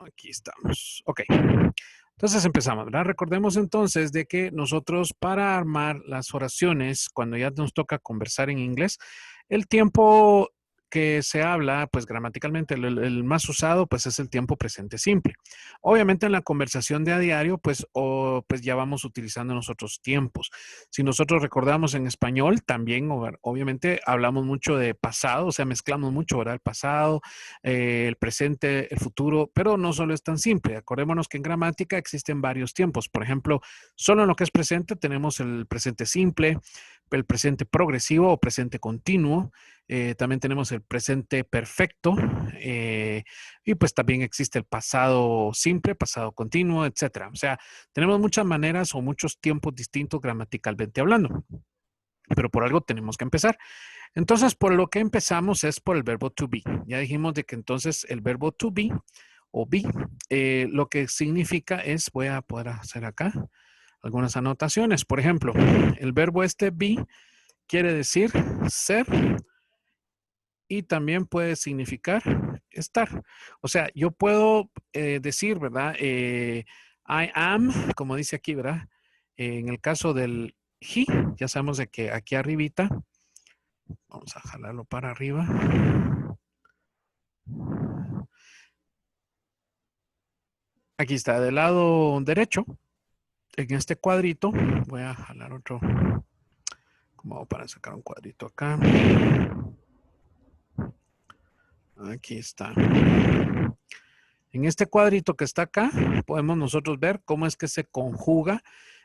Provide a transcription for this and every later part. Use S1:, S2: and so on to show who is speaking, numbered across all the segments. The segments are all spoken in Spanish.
S1: Aquí estamos. Ok. Entonces empezamos, ¿verdad? Recordemos entonces de que nosotros para armar las oraciones, cuando ya nos toca conversar en inglés, el tiempo que se habla, pues gramaticalmente, el más usado, pues es el tiempo presente simple. Obviamente en la conversación de a diario, pues ya vamos utilizando nosotros tiempos. Si nosotros recordamos en español, también obviamente hablamos mucho de pasado, o sea, mezclamos mucho, ¿verdad? El pasado, el presente, el futuro, pero no solo es tan simple. Acordémonos que en gramática existen varios tiempos. Por ejemplo, solo en lo que es presente tenemos el presente simple, el presente progresivo o presente continuo. También tenemos el presente perfecto y pues también existe el pasado simple, pasado continuo, etcétera. O sea, tenemos muchas maneras o muchos tiempos distintos gramaticalmente hablando, pero por algo tenemos que empezar. Entonces, por lo que empezamos es por el verbo to be. Ya dijimos de que entonces el verbo to be o be, lo que significa es, voy a poder hacer acá algunas anotaciones. Por ejemplo, el verbo este be quiere decir ser y también puede significar estar. O sea, yo puedo decir, ¿verdad? I am, como dice aquí, ¿verdad? En el caso del he, ya sabemos de que aquí arribita, vamos a jalarlo para arriba. Aquí está, del lado derecho, en este cuadrito, voy a jalar otro, como para sacar un cuadrito acá. Aquí está. En este cuadrito que está acá, podemos nosotros ver cómo es que se conjuga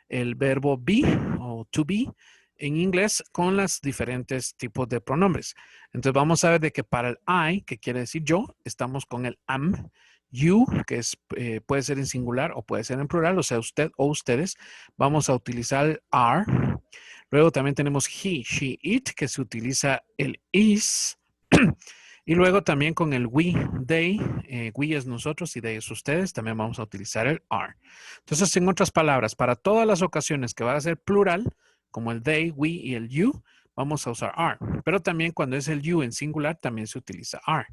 S1: el verbo be o to be en inglés con los diferentes tipos de pronombres. Entonces vamos a ver de que para el I, que quiere decir yo, estamos con el am. You, que es, puede ser en singular o puede ser en plural, o sea, usted o ustedes, vamos a utilizar el are. Luego también tenemos he, she, it, que se utiliza el is. Y luego también con el we, they, we es nosotros y they es ustedes, también vamos a utilizar el are. Entonces, en otras palabras, para todas las ocasiones que va a ser plural, como el they, we y el you, vamos a usar are. Pero también cuando es el you en singular, también se utiliza are.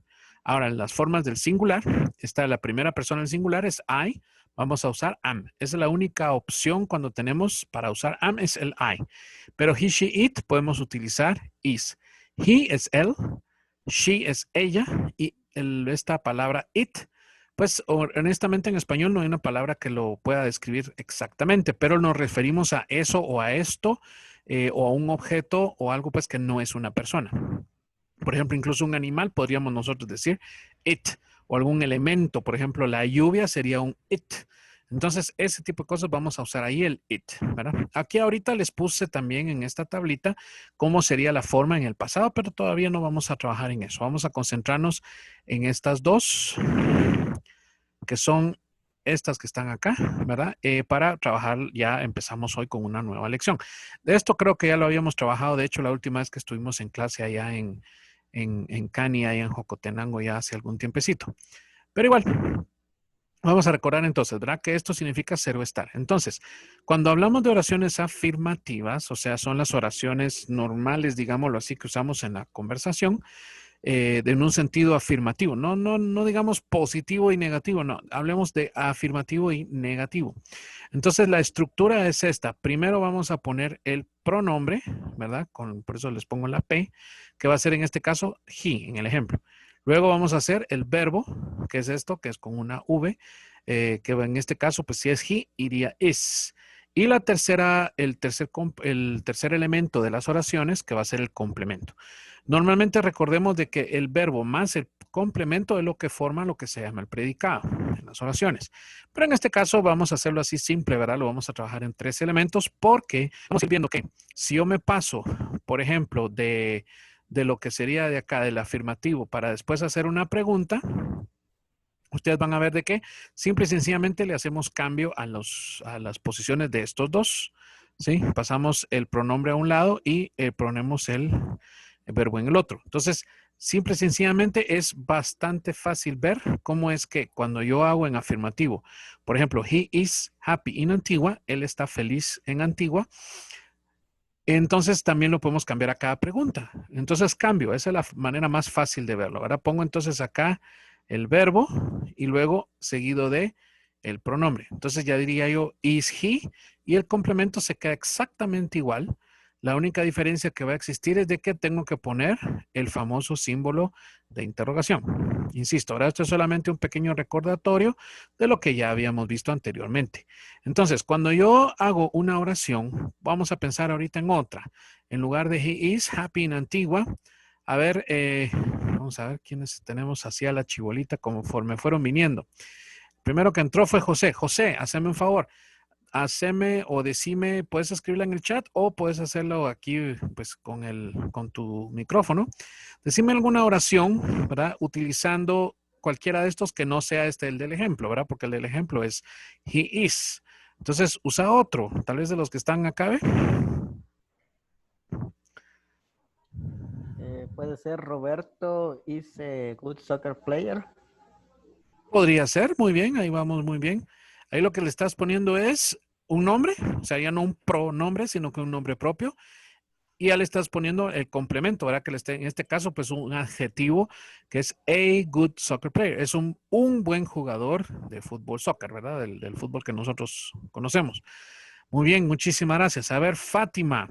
S1: Ahora, en las formas del singular, está la primera persona del singular, es I, vamos a usar am. Esa es la única opción cuando tenemos para usar am, es el I. Pero he, she, it, podemos utilizar is. He es él, she es ella y esta palabra it, pues honestamente en español no hay una palabra que lo pueda describir exactamente, pero nos referimos a eso o a esto o a un objeto o algo pues que no es una persona. Por ejemplo, incluso un animal podríamos nosotros decir it o algún elemento, por ejemplo, la lluvia sería un it. Entonces, ese tipo de cosas vamos a usar ahí el it, ¿verdad? Aquí ahorita les puse también en esta tablita cómo sería la forma en el pasado, pero todavía no vamos a trabajar en eso. Vamos a concentrarnos en estas dos, que son estas que están acá, ¿verdad? Para trabajar, ya empezamos hoy con una nueva lección. De esto creo que ya lo habíamos trabajado, de hecho, la última vez que estuvimos en clase allá en Cani, allá en Jocotenango, ya hace algún tiempecito. Pero igual, vamos a recordar entonces, ¿verdad? Que esto significa ser o estar. Entonces, cuando hablamos de oraciones afirmativas, o sea, son las oraciones normales, digámoslo así, que usamos en la conversación, en un sentido afirmativo, no digamos positivo y negativo, no, hablemos de afirmativo y negativo. Entonces, la estructura es esta. Primero vamos a poner el pronombre, ¿verdad? Por eso les pongo la P, que va a ser en este caso he, en el ejemplo. Luego vamos a hacer el verbo, que es esto, que es con una V, que en este caso, pues si es he, iría is. Y la tercera, el tercer elemento de las oraciones, que va a ser el complemento. Normalmente recordemos de que el verbo más el complemento es lo que forma lo que se llama el predicado en las oraciones. Pero en este caso vamos a hacerlo así simple, ¿verdad? Lo vamos a trabajar en 3 elementos porque vamos a ir viendo que si yo me paso, por ejemplo, de lo que sería de acá, del afirmativo, para después hacer una pregunta, ustedes van a ver de que simple y sencillamente le hacemos cambio a las posiciones de estos dos. ¿Sí? Pasamos el pronombre a un lado y ponemos el verbo en el otro. Entonces, simple y sencillamente es bastante fácil ver cómo es que cuando yo hago en afirmativo, por ejemplo, he is happy in Antigua, él está feliz en Antigua. Entonces también lo podemos cambiar a cada pregunta. Entonces cambio, esa es la manera más fácil de verlo. Ahora pongo entonces acá el verbo y luego seguido de el pronombre. Entonces ya diría yo is he y el complemento se queda exactamente igual. La única diferencia que va a existir es de que tengo que poner el famoso símbolo de interrogación. Insisto, ahora esto es solamente un pequeño recordatorio de lo que ya habíamos visto anteriormente. Entonces, cuando yo hago una oración, vamos a pensar ahorita en otra. En lugar de he is happy en Antigua, a ver, vamos a ver quiénes tenemos hacia la chibolita conforme fueron viniendo. Primero que entró fue José. José, haceme un favor. Haceme o decime, puedes escribirla en el chat o puedes hacerlo aquí pues con tu micrófono. Decime alguna oración, ¿verdad? Utilizando cualquiera de estos que no sea el del ejemplo, ¿verdad? Porque el del ejemplo es he is. Entonces, usa otro, tal vez de los que están acá, ¿ve?
S2: Puede ser Roberto is a good soccer player.
S1: Podría ser, muy bien, ahí vamos muy bien. Ahí lo que le estás poniendo es un nombre, o sea, ya no un pronombre, sino que un nombre propio. Y ya le estás poniendo el complemento, ¿verdad? Que le esté, en este caso, pues un adjetivo que es a good soccer player. Es un buen jugador de fútbol soccer, ¿verdad? Del fútbol que nosotros conocemos. Muy bien, muchísimas gracias. A ver, Fátima,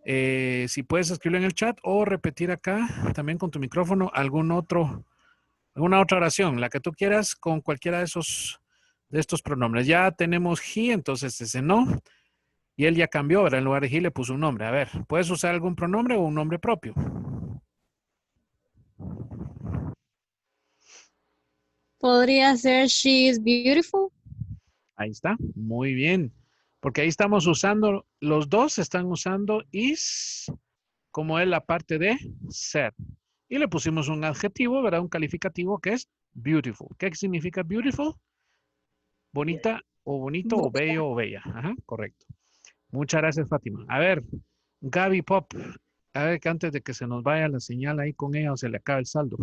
S1: si puedes escribirlo en el chat o repetir acá también con tu micrófono alguna otra oración, la que tú quieras con cualquiera de estos pronombres. Ya tenemos he, entonces ese no. Y él ya cambió, ¿verdad? En lugar de he le puso un nombre. A ver, ¿puedes usar algún pronombre o un nombre propio?
S3: Podría ser she is beautiful.
S1: Ahí está, muy bien. Porque ahí estamos usando, los dos están usando is como es la parte de ser. Y le pusimos un adjetivo, ¿verdad? Un calificativo que es beautiful. ¿Qué significa beautiful? Bonita o bonito o
S3: Bella.
S1: bello o bella. Ajá, correcto. Muchas gracias, Fátima. A ver, Gaby Pop, a ver que antes de que se nos vaya la señal ahí con ella o se le acabe el saldo.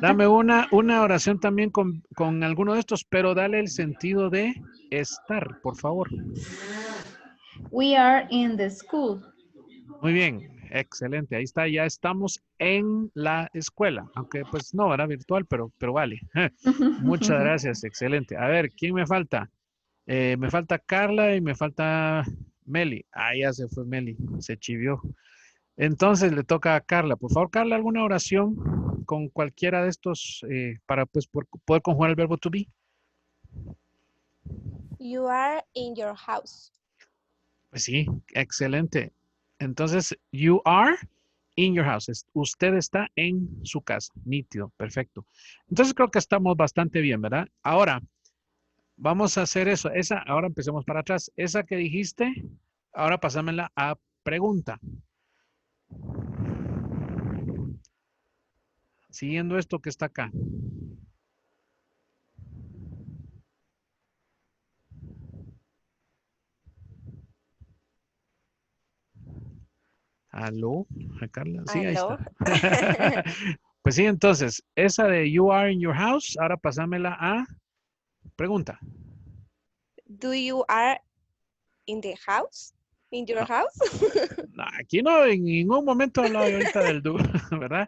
S1: Dame una oración también con alguno de estos, pero dale el sentido de estar, por favor.
S4: We are in the school.
S1: Muy bien, excelente. Ahí está, ya estamos en la escuela, aunque pues no, era virtual, pero vale. Muchas gracias, excelente. A ver, ¿quién me falta? Me falta Carla y me falta Meli. Ah, ya se fue Meli, se chivió. Entonces le toca a Carla. Por favor, Carla, ¿alguna oración con cualquiera de estos para pues, poder conjugar el verbo to be?
S5: You are in your house.
S1: Pues sí, excelente. Entonces, you are in your house. Usted está en su casa. Nítido, perfecto. Entonces creo que estamos bastante bien, ¿verdad? Ahora, vamos a hacer eso. Ahora empecemos para atrás. Esa que dijiste, ahora pasámela a pregunta. Siguiendo esto que está acá. ¿Aló? Carla? Sí, ahí
S5: Hello.
S1: está. Pues sí, entonces, esa de you are in your house, ahora pasámela a pregunta.
S5: Do you are in the house? In your
S1: No,
S5: house?
S1: no, aquí no, en ningún momento he hablado yo ahorita del do, ¿verdad?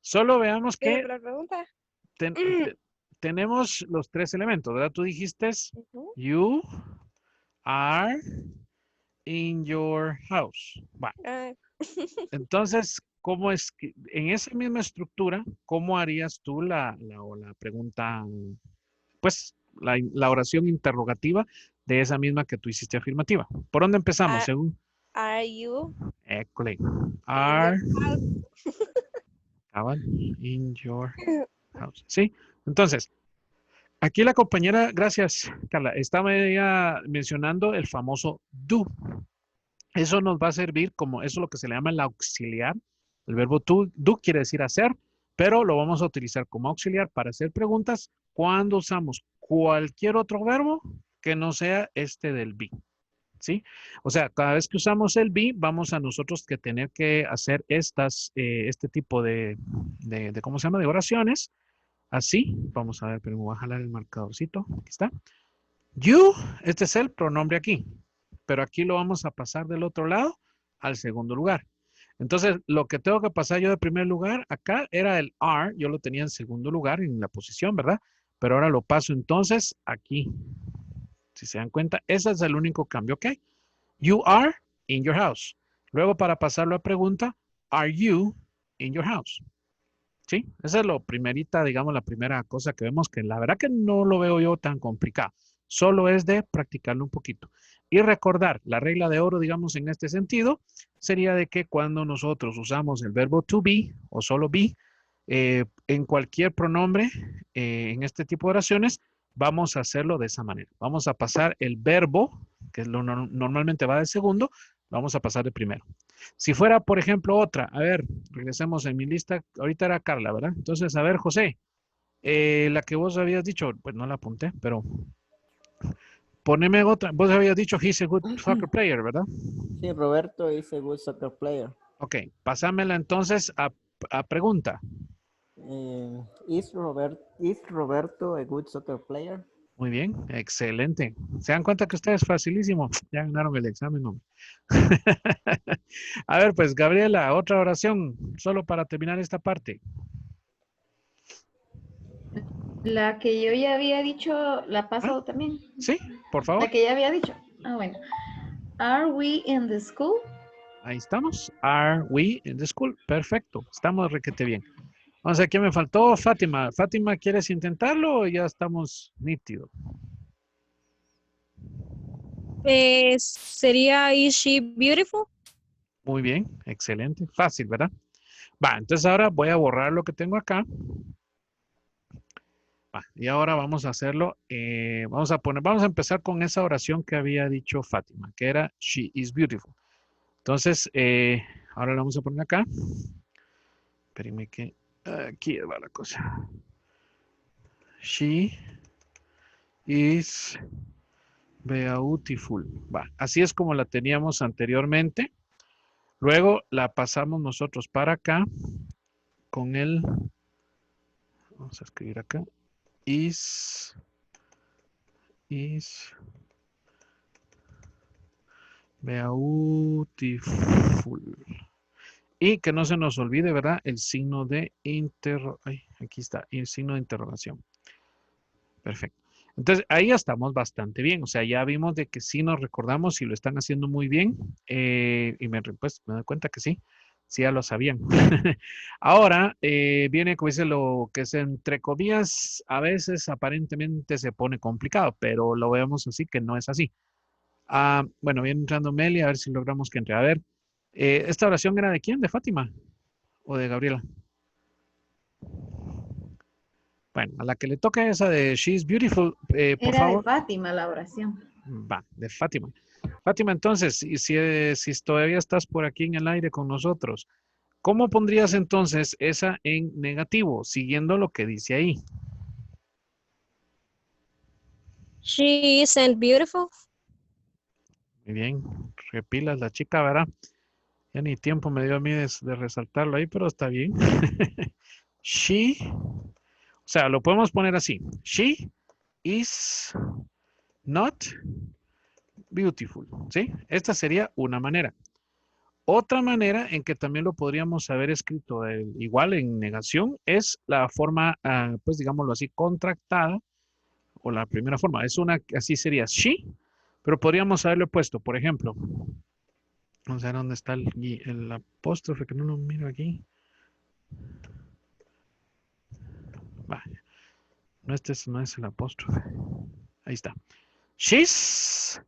S1: Solo veamos
S5: ¿Qué
S1: que
S5: otra pregunta?
S1: tenemos los tres elementos, ¿verdad? Tú dijiste
S5: Ujú.
S1: you are in your house. Va.
S5: Ah,
S1: Entonces, ¿cómo es que en esa misma estructura, cómo harías tú la pregunta, pues, la oración interrogativa de esa misma que tú hiciste afirmativa? ¿Por dónde empezamos?
S5: are,
S1: Según,
S5: are you
S1: école,
S5: in your
S1: are,
S5: house?
S1: cabal, in your house. ¿Sí? Entonces, aquí la compañera, gracias, Carla, estaba ella mencionando el famoso do. Eso nos va a servir como, eso es lo que se le llama el auxiliar. El verbo do quiere decir hacer, pero lo vamos a utilizar como auxiliar para hacer preguntas cuando usamos cualquier otro verbo que no sea este del be. ¿Sí? O sea, cada vez que usamos el be, vamos a nosotros que tener que hacer este tipo de, ¿cómo se llama? De oraciones. Así, vamos a ver, pero me voy a jalar el marcadorcito. Aquí está. You, este es el pronombre aquí, pero aquí lo vamos a pasar del otro lado al segundo lugar. Entonces, lo que tengo que pasar yo de primer lugar acá era el are. Yo lo tenía en segundo lugar en la posición, ¿verdad? Pero ahora lo paso entonces aquí. Si se dan cuenta, ese es el único cambio, ¿ok? You are in your house. Luego, para pasarlo a pregunta, are you in your house? ¿Sí? Esa es lo primerita, digamos, la primera cosa que vemos, que la verdad que no lo veo yo tan complicado. Solo es de practicarlo un poquito. Y recordar, la regla de oro, digamos, en este sentido, sería de que cuando nosotros usamos el verbo to be o solo be, en cualquier pronombre, en este tipo de oraciones, vamos a hacerlo de esa manera. Vamos a pasar el verbo, que es normalmente va de segundo, vamos a pasar de primero. Si fuera, por ejemplo, otra, a ver, regresemos en mi lista, ahorita era Carla, ¿verdad? Entonces, a ver, José, la que vos habías dicho, pues no la apunté, pero poneme otra. Vos habías dicho he's a good soccer player, ¿verdad?
S2: Sí, Roberto is a good soccer player.
S1: Ok, pasámela entonces a pregunta.
S2: Is Roberto a good soccer player?
S1: Muy bien, excelente. ¿Se dan cuenta que ustedes facilísimo? Ya ganaron el examen, hombre. A ver, pues, Gabriela, otra oración, solo para terminar esta parte.
S4: La que yo ya había dicho, la paso también.
S1: Sí, por favor.
S4: La que ya había dicho. Ah, bueno. Are we in the school?
S1: Ahí estamos. Are we in the school? Perfecto. Estamos requete bien. Vamos a ver, ¿quién me faltó? Fátima. Fátima, ¿quieres intentarlo o ya estamos nítidos?
S3: Sería is she beautiful?
S1: Muy bien, excelente. Fácil, ¿verdad? Va, entonces ahora voy a borrar lo que tengo acá. Va, y ahora vamos a hacerlo. Vamos a empezar con esa oración que había dicho Fátima, que era she is beautiful. Entonces, ahora la vamos a poner acá. Espérenme que aquí va la cosa. She is beautiful. Va, así es como la teníamos anteriormente. Luego la pasamos nosotros para acá con el, vamos a escribir acá, is beautiful. Y que no se nos olvide, ¿verdad? El signo de aquí está, el signo de interrogación. Perfecto. Entonces, ahí ya estamos bastante bien. O sea, ya vimos de que sí nos recordamos y lo están haciendo muy bien. Y pues, me doy cuenta que sí. Sí, ya lo sabían. Ahora, viene, como dice, lo que es entre comillas, a veces aparentemente se pone complicado, pero lo vemos así, que no es así. Bueno, viene entrando Meli, a ver si logramos que entre. A ver, ¿esta oración era de quién? ¿De Fátima? ¿O de Gabriela? Bueno, a la que le toque esa de She's Beautiful, por
S4: Era
S1: favor.
S4: de Fátima la oración.
S1: Va, de Fátima. Fátima, entonces, si todavía estás por aquí en el aire con nosotros, ¿cómo pondrías entonces esa en negativo, siguiendo lo que dice ahí?
S3: She isn't beautiful.
S1: Muy bien, repilas la chica, ¿verdad? Ya ni tiempo me dio a mí de resaltarlo ahí, pero está bien. She, o sea, lo podemos poner así. She is not beautiful, ¿sí? Esta sería una manera. Otra manera en que también lo podríamos haber escrito igual en negación es la forma, pues digámoslo así, contractada, o la primera forma. Así sería she, pero podríamos haberlo puesto, por ejemplo. Vamos a ver dónde está el apóstrofe, que no lo miro aquí. Vale. No, no es el apóstrofe. Ahí está. She's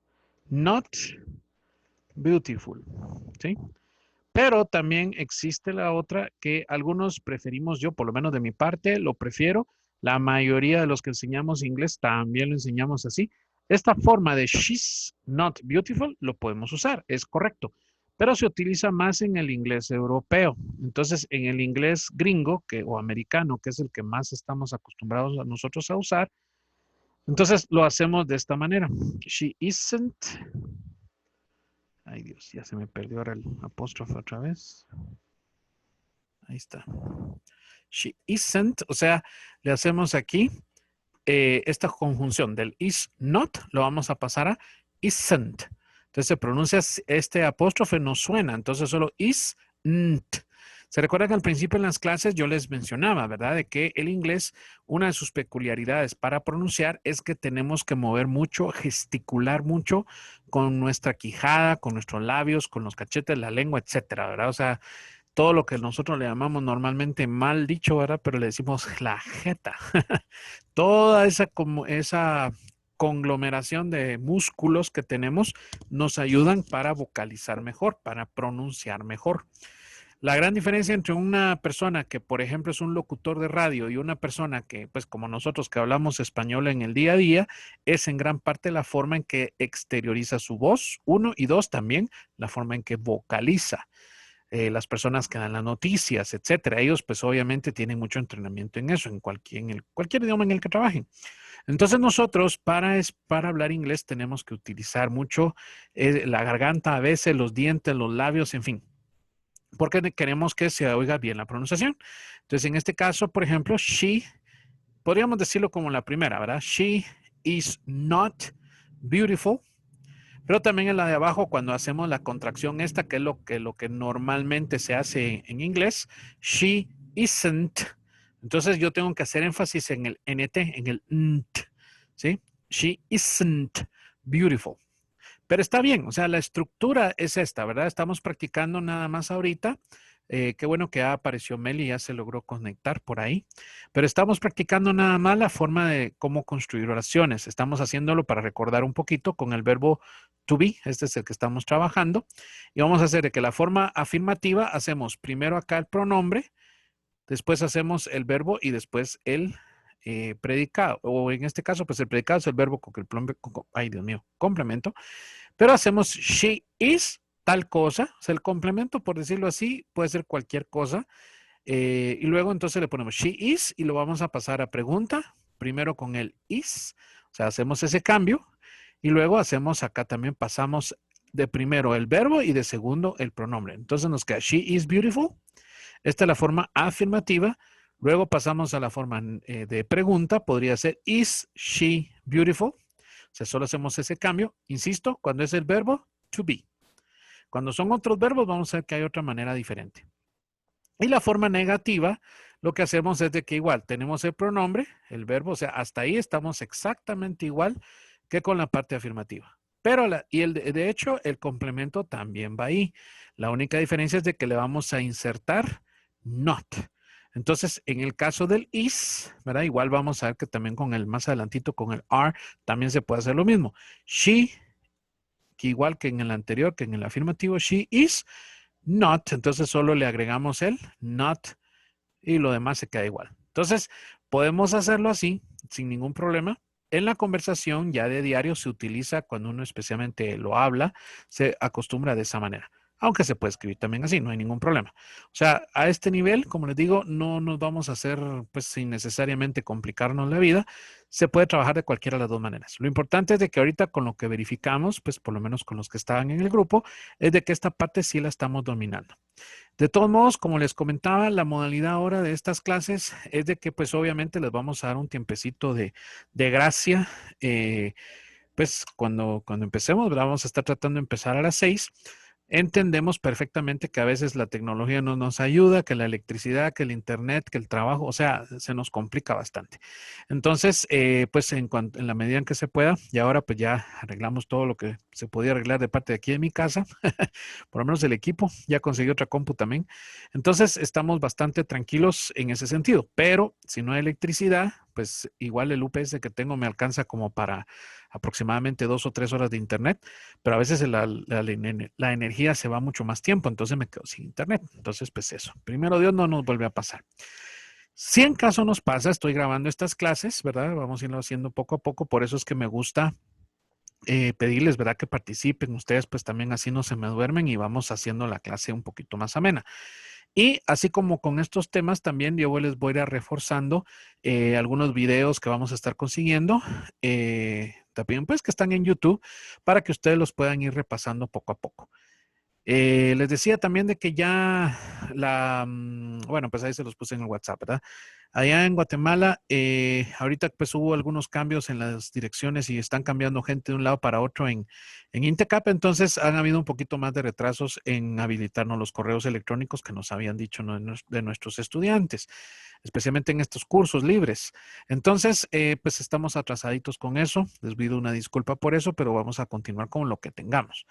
S1: not beautiful. ¿Sí? Pero también existe la otra que algunos preferimos, yo por lo menos de mi parte lo prefiero. La mayoría de los que enseñamos inglés también lo enseñamos así. Esta forma de she's not beautiful lo podemos usar, es correcto. Pero se utiliza más en el inglés europeo. Entonces, en el inglés gringo o americano, que es el que más estamos acostumbrados a nosotros a usar, entonces lo hacemos de esta manera. She isn't. Ay Dios, ya se me perdió ahora el apóstrofe otra vez. Ahí está. She isn't, o sea, le hacemos aquí esta conjunción del is not, lo vamos a pasar a isn't. Entonces se pronuncia, este apóstrofe no suena, entonces solo is nt. Se recuerdan que al principio en las clases yo les mencionaba, ¿verdad? De que el inglés, una de sus peculiaridades para pronunciar es que tenemos que mover mucho, gesticular mucho con nuestra quijada, con nuestros labios, con los cachetes, la lengua, etcétera, ¿verdad? O sea, todo lo que nosotros le llamamos normalmente mal dicho, ¿verdad? Pero le decimos la jeta. Toda esa conglomeración de músculos que tenemos nos ayudan para vocalizar mejor, para pronunciar mejor. La gran diferencia entre una persona que, por ejemplo, es un locutor de radio y una persona que, pues como nosotros que hablamos español en el día a día, es en gran parte la forma en que exterioriza su voz, uno, y dos, también la forma en que vocaliza. Las personas que dan las noticias, etcétera. Ellos, pues obviamente, tienen mucho entrenamiento en eso, en cualquier idioma en el que trabajen. Entonces nosotros para hablar inglés tenemos que utilizar mucho la garganta, a veces los dientes, los labios, en fin, porque queremos que se oiga bien la pronunciación. Entonces, en este caso, por ejemplo, she, podríamos decirlo como la primera, ¿verdad? She is not beautiful. Pero también en la de abajo, cuando hacemos la contracción esta, que es lo que normalmente se hace en inglés, she isn't. Entonces yo tengo que hacer énfasis en el NT, en el nt, ¿sí? She isn't beautiful. Pero está bien, o sea, la estructura es esta, ¿verdad? Estamos practicando nada más ahorita. Qué bueno que ya apareció Meli, ya se logró conectar por ahí. Pero estamos practicando nada más la forma de cómo construir oraciones. Estamos haciéndolo para recordar un poquito con el verbo to be. Este es el que estamos trabajando. Y vamos a hacer de que la forma afirmativa hacemos primero acá el pronombre, después hacemos el verbo y después el predicado. O en este caso, pues el predicado es el verbo con ay, Dios mío, complemento. Pero hacemos she is tal cosa, o sea, el complemento, por decirlo así, puede ser cualquier cosa. Y luego entonces le ponemos she is y lo vamos a pasar a pregunta, primero con el is, o sea, hacemos ese cambio y luego hacemos acá también, pasamos de primero el verbo y de segundo el pronombre. Entonces nos queda she is beautiful. Esta es la forma afirmativa. Luego pasamos a la forma de pregunta, podría ser is she beautiful. O sea, solo hacemos ese cambio, insisto, cuando es el verbo to be. Cuando son otros verbos, vamos a ver que hay otra manera diferente. Y la forma negativa, lo que hacemos es de que igual tenemos el pronombre, el verbo, o sea, hasta ahí estamos exactamente igual que con la parte afirmativa. Pero, de hecho, el complemento también va ahí. La única diferencia es de que le vamos a insertar not. Entonces, en el caso del is, ¿verdad? Igual vamos a ver que también con el más adelantito, con el are, también se puede hacer lo mismo. She, que igual que en el anterior, que en el afirmativo, she is not. Entonces, solo le agregamos el not y lo demás se queda igual. Entonces, podemos hacerlo así, sin ningún problema. En la conversación ya de diario se utiliza cuando uno especialmente lo habla, se acostumbra de esa manera. Aunque se puede escribir también así, no hay ningún problema. O sea, a este nivel, como les digo, no nos vamos a hacer, pues, sin necesariamente complicarnos la vida. Se puede trabajar de cualquiera de las dos maneras. Lo importante es de que ahorita con lo que verificamos, pues, por lo menos con los que estaban en el grupo, es de que esta parte sí la estamos dominando. De todos modos, como les comentaba, la modalidad ahora de estas clases es de que, pues, obviamente les vamos a dar un tiempecito de gracia. Pues, cuando empecemos, ¿verdad? Vamos a estar tratando de empezar a las 6. Entendemos perfectamente que a veces la tecnología no nos ayuda, que la electricidad, que el internet, que el trabajo, o sea, se nos complica bastante. Entonces, pues en la medida en que se pueda, y ahora pues ya arreglamos todo lo que se podía arreglar de parte de aquí de mi casa, por lo menos el equipo, ya conseguí otra compu también. Entonces, estamos bastante tranquilos en ese sentido, pero si no hay electricidad, pues igual el UPS que tengo me alcanza como para aproximadamente 2 o 3 horas de internet, pero a veces la energía se va mucho más tiempo, entonces me quedo sin internet. Entonces, pues eso, primero Dios no nos vuelve a pasar. Si en caso nos pasa, estoy grabando estas clases, ¿verdad? Vamos a irlo haciendo poco a poco, por eso es que me gusta pedirles, ¿verdad? Que participen ustedes, pues también así no se me duermen y vamos haciendo la clase un poquito más amena. Y así como con estos temas, también yo les voy a ir reforzando algunos videos que vamos a estar consiguiendo. También pues que están en YouTube para que ustedes los puedan ir repasando poco a poco. Les decía también de que ya bueno, pues ahí se los puse en el WhatsApp, ¿verdad? Allá en Guatemala, ahorita pues hubo algunos cambios en las direcciones y están cambiando gente de un lado para otro en Intecap, entonces han habido un poquito más de retrasos en habilitarnos los correos electrónicos que nos habían dicho de nuestros estudiantes, especialmente en estos cursos libres. Entonces, pues estamos atrasaditos con eso. Les pido una disculpa por eso, pero vamos a continuar con lo que tengamos.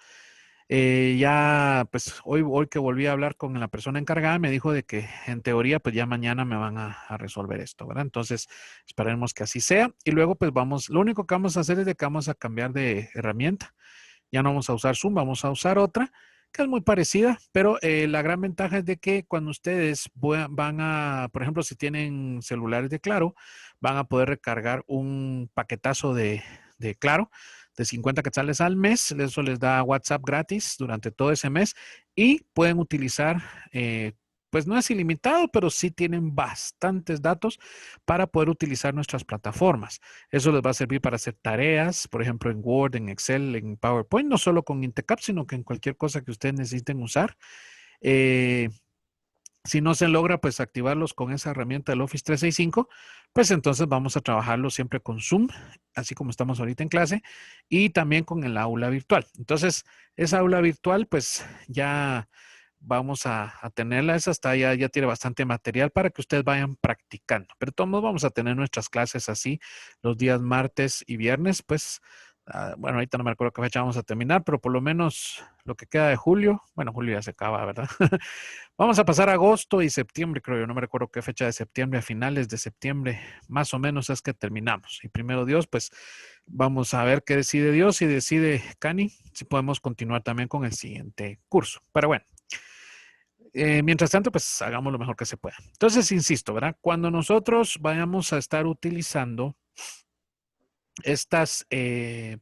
S1: Ya, pues hoy que volví a hablar con la persona encargada, me dijo de que en teoría, pues ya mañana me van a resolver esto, ¿verdad? Entonces, esperemos que así sea. Y luego, pues lo único que vamos a hacer es de que vamos a cambiar de herramienta. Ya no vamos a usar Zoom, vamos a usar otra que es muy parecida, pero la gran ventaja es de que cuando ustedes van a, por ejemplo, si tienen celulares de Claro, van a poder recargar un paquetazo de Claro de 50 quetzales al mes. Eso les da WhatsApp gratis durante todo ese mes y pueden utilizar, pues no es ilimitado, pero sí tienen bastantes datos para poder utilizar nuestras plataformas. Eso les va a servir para hacer tareas, por ejemplo, en Word, en Excel, en PowerPoint, no solo con Intecap, sino que en cualquier cosa que ustedes necesiten usar. Si no se logra, pues activarlos con esa herramienta del Office 365, pues entonces vamos a trabajarlo siempre con Zoom, así como estamos ahorita en clase, y también con el aula virtual. Entonces, esa aula virtual, pues ya vamos a tenerla. Esa está ya tiene bastante material para que ustedes vayan practicando. Pero todos vamos a tener nuestras clases así los días martes y viernes, pues. Bueno, ahorita no me acuerdo qué fecha vamos a terminar, pero por lo menos lo que queda de julio, bueno, julio ya se acaba, ¿verdad? Vamos a pasar a agosto y septiembre, creo yo, no me recuerdo qué fecha de septiembre, a finales de septiembre, más o menos es que terminamos. Y primero Dios, pues vamos a ver qué decide Dios y decide Cani, si podemos continuar también con el siguiente curso. Pero bueno, mientras tanto, pues hagamos lo mejor que se pueda. Entonces, insisto, ¿verdad? Cuando nosotros vayamos a estar utilizando estas,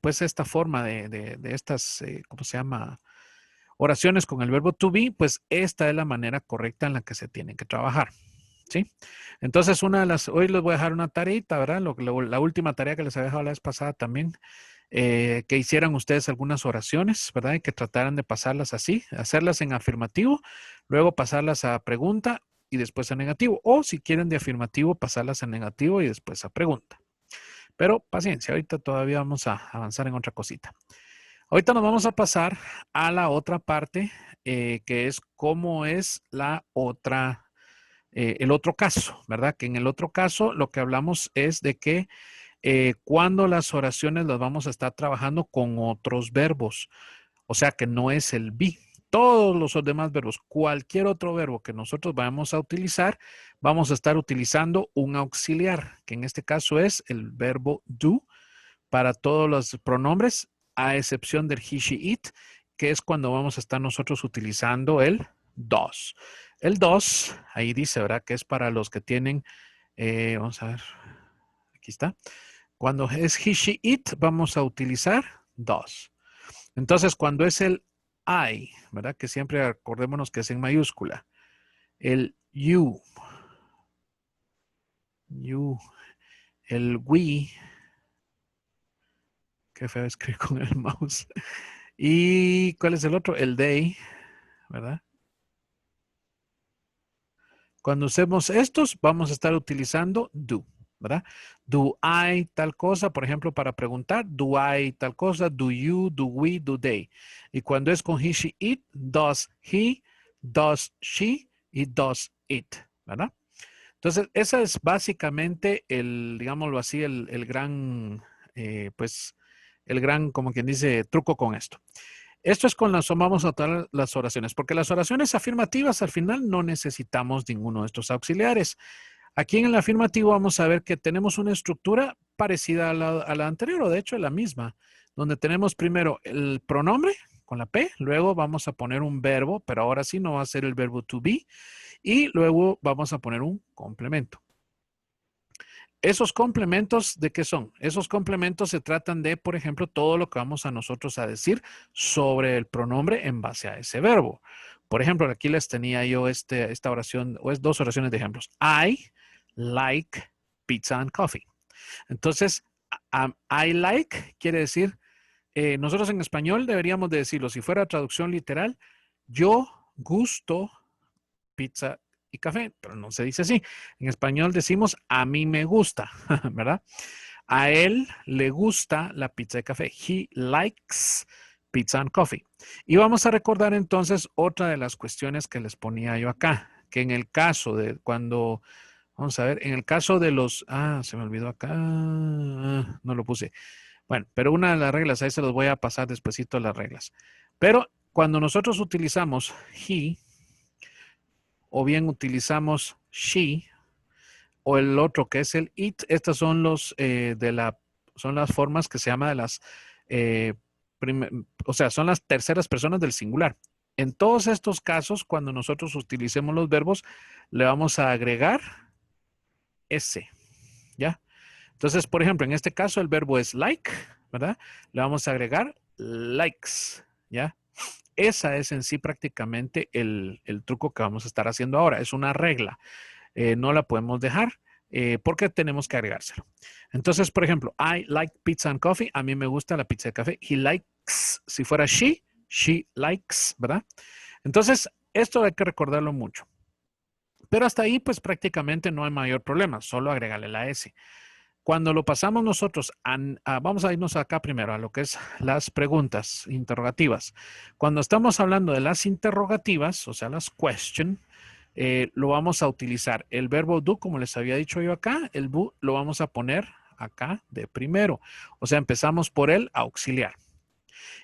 S1: pues esta forma de estas, ¿cómo se llama? Oraciones con el verbo to be, pues esta es la manera correcta en la que se tienen que trabajar, ¿sí? Entonces, hoy les voy a dejar una tareita, ¿verdad? La última tarea que les había dejado la vez pasada también, que hicieran ustedes algunas oraciones, ¿verdad? Y que trataran de pasarlas así, hacerlas en afirmativo, luego pasarlas a pregunta y después a negativo. O si quieren de afirmativo, pasarlas a negativo y después a pregunta. Pero paciencia, ahorita todavía vamos a avanzar en otra cosita. Ahorita nos vamos a pasar a la otra parte, que es cómo es la otra, el otro caso, ¿verdad? Que en el otro caso lo que hablamos es de que cuando las oraciones las vamos a estar trabajando con otros verbos, o sea que no es el be. Todos los demás verbos, cualquier otro verbo que nosotros vayamos a utilizar, vamos a estar utilizando un auxiliar, que en este caso es el verbo do, para todos los pronombres, a excepción del he, she, it, que es cuando vamos a estar nosotros utilizando el does. El does, ahí dice, ¿verdad? Que es para los que tienen, vamos a ver, aquí está. Cuando es he, she, it, vamos a utilizar does. Entonces, cuando es el I, ¿verdad? Que siempre acordémonos que es en mayúscula. El you, el we, qué feo escribir con el mouse. ¿Y cuál es el otro? El they, ¿verdad? Cuando usemos estos, vamos a estar utilizando do, ¿verdad? Do I tal cosa, por ejemplo, para preguntar, do I tal cosa, do you, do we, do they. Y cuando es con he, she, it, does he, does she y does it, ¿verdad? Entonces, ese es básicamente digámoslo así, el gran, pues, el gran, como quien dice, truco con esto. Esto es vamos a tratar las oraciones, porque las oraciones afirmativas al final no necesitamos ninguno de estos auxiliares. Aquí en el afirmativo vamos a ver que tenemos una estructura parecida a la anterior, o de hecho la misma, donde tenemos primero el pronombre con la P, luego vamos a poner un verbo, pero ahora sí no va a ser el verbo to be, y luego vamos a poner un complemento. ¿Esos complementos de qué son? Esos complementos se tratan de, por ejemplo, todo lo que vamos a nosotros a decir sobre el pronombre en base a ese verbo. Por ejemplo, aquí les tenía yo esta oración, o es dos oraciones de ejemplos. I like pizza and coffee. Entonces, I like quiere decir, nosotros en español deberíamos de decirlo, si fuera traducción literal, yo gusto pizza y café, pero no se dice así. En español decimos a mí me gusta, ¿verdad? A él le gusta la pizza y café. He likes pizza and coffee. Y vamos a recordar entonces otra de las cuestiones que les ponía yo acá, que en el caso de cuando, vamos a ver, en el caso de los, se me olvidó acá, no lo puse. Bueno, pero una de las reglas, ahí se los voy a pasar despuesito las reglas. Pero cuando nosotros utilizamos he, o bien utilizamos she, o el otro que es el it, estas son son las formas que se llama de las, o sea, son las terceras personas del singular. En todos estos casos, cuando nosotros utilicemos los verbos, le vamos a agregar ese, ¿ya? Entonces, por ejemplo, en este caso el verbo es like, ¿verdad? Le vamos a agregar likes, ¿ya? Esa es en sí prácticamente el truco que vamos a estar haciendo ahora. Es una regla. No la podemos dejar porque tenemos que agregárselo. Entonces, por ejemplo, I like pizza and coffee. A mí me gusta la pizza y café. He likes, si fuera she likes, ¿verdad? Entonces, esto hay que recordarlo mucho. Pero hasta ahí, pues prácticamente no hay mayor problema. Solo agregarle la S. Cuando lo pasamos nosotros, vamos a irnos acá primero a lo que es las preguntas interrogativas. Cuando estamos hablando de las interrogativas, o sea, las question, lo vamos a utilizar el verbo do, como les había dicho yo acá, el do lo vamos a poner acá de primero. O sea, empezamos por el auxiliar.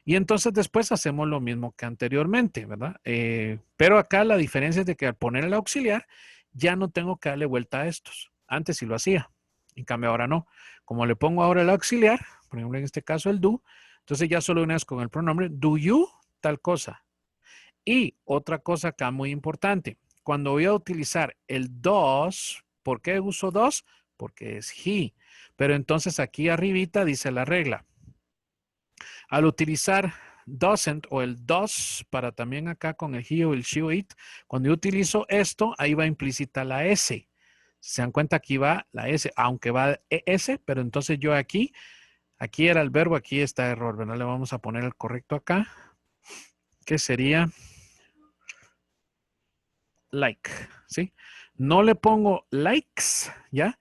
S1: Y entonces después hacemos lo mismo que anteriormente, ¿verdad? Pero acá la diferencia es de que al poner el auxiliar, ya no tengo que darle vuelta a estos. Antes sí lo hacía. En cambio, ahora no. Como le pongo ahora el auxiliar, por ejemplo, en este caso el do, entonces ya solo una vez con el pronombre, do you, tal cosa. Y otra cosa acá muy importante, cuando voy a utilizar el does, ¿por qué uso does? Porque es he. Pero entonces aquí arribita dice la regla. Al utilizar doesn't o el does para también acá con el he o el she o it, cuando yo utilizo esto, ahí va implícita la S. Se dan cuenta, aquí va la S, aunque va ES, pero entonces yo aquí era el verbo, aquí está error, ¿verdad? Le vamos a poner el correcto acá, que sería like, ¿sí? No le pongo likes, ¿ya?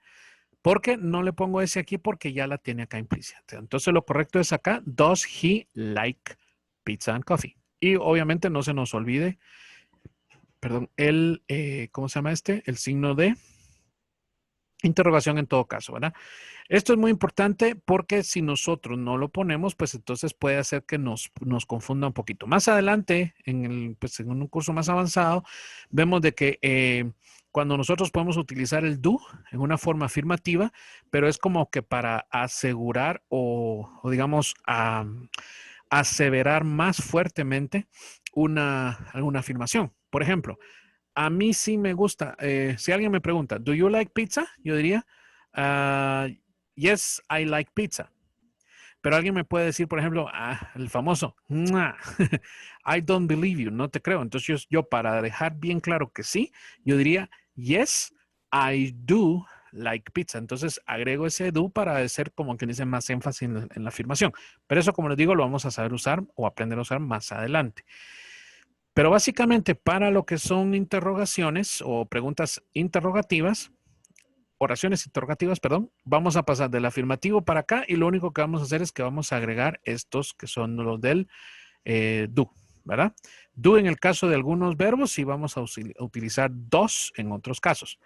S1: Porque no le pongo ese aquí porque ya la tiene acá implícita. Entonces lo correcto es acá, does he like pizza and coffee? Y obviamente no se nos olvide, perdón, ¿cómo se llama este? El signo de interrogación en todo caso, ¿verdad? Esto es muy importante porque si nosotros no lo ponemos, pues entonces puede hacer que nos confunda un poquito. Más adelante, en un curso más avanzado, vemos de que cuando nosotros podemos utilizar el do en una forma afirmativa, pero es como que para asegurar o digamos, aseverar más fuertemente alguna afirmación. Por ejemplo, a mí sí me gusta. Si alguien me pregunta, ¿do you like pizza? Yo diría, yes, I like pizza. Pero alguien me puede decir, por ejemplo, el famoso, I don't believe you, no te creo. Entonces yo para dejar bien claro que sí, yo diría, yes, I do like pizza. Entonces agrego ese do para hacer como que dice más énfasis en la afirmación. Pero eso, como les digo, lo vamos a saber usar o aprender a usar más adelante. Pero básicamente para lo que son interrogaciones o preguntas interrogativas, oraciones interrogativas, perdón, vamos a pasar del afirmativo para acá y lo único que vamos a hacer es que vamos a agregar estos que son los del do, ¿verdad? Do en el caso de algunos verbos y vamos a utilizar dos en otros casos.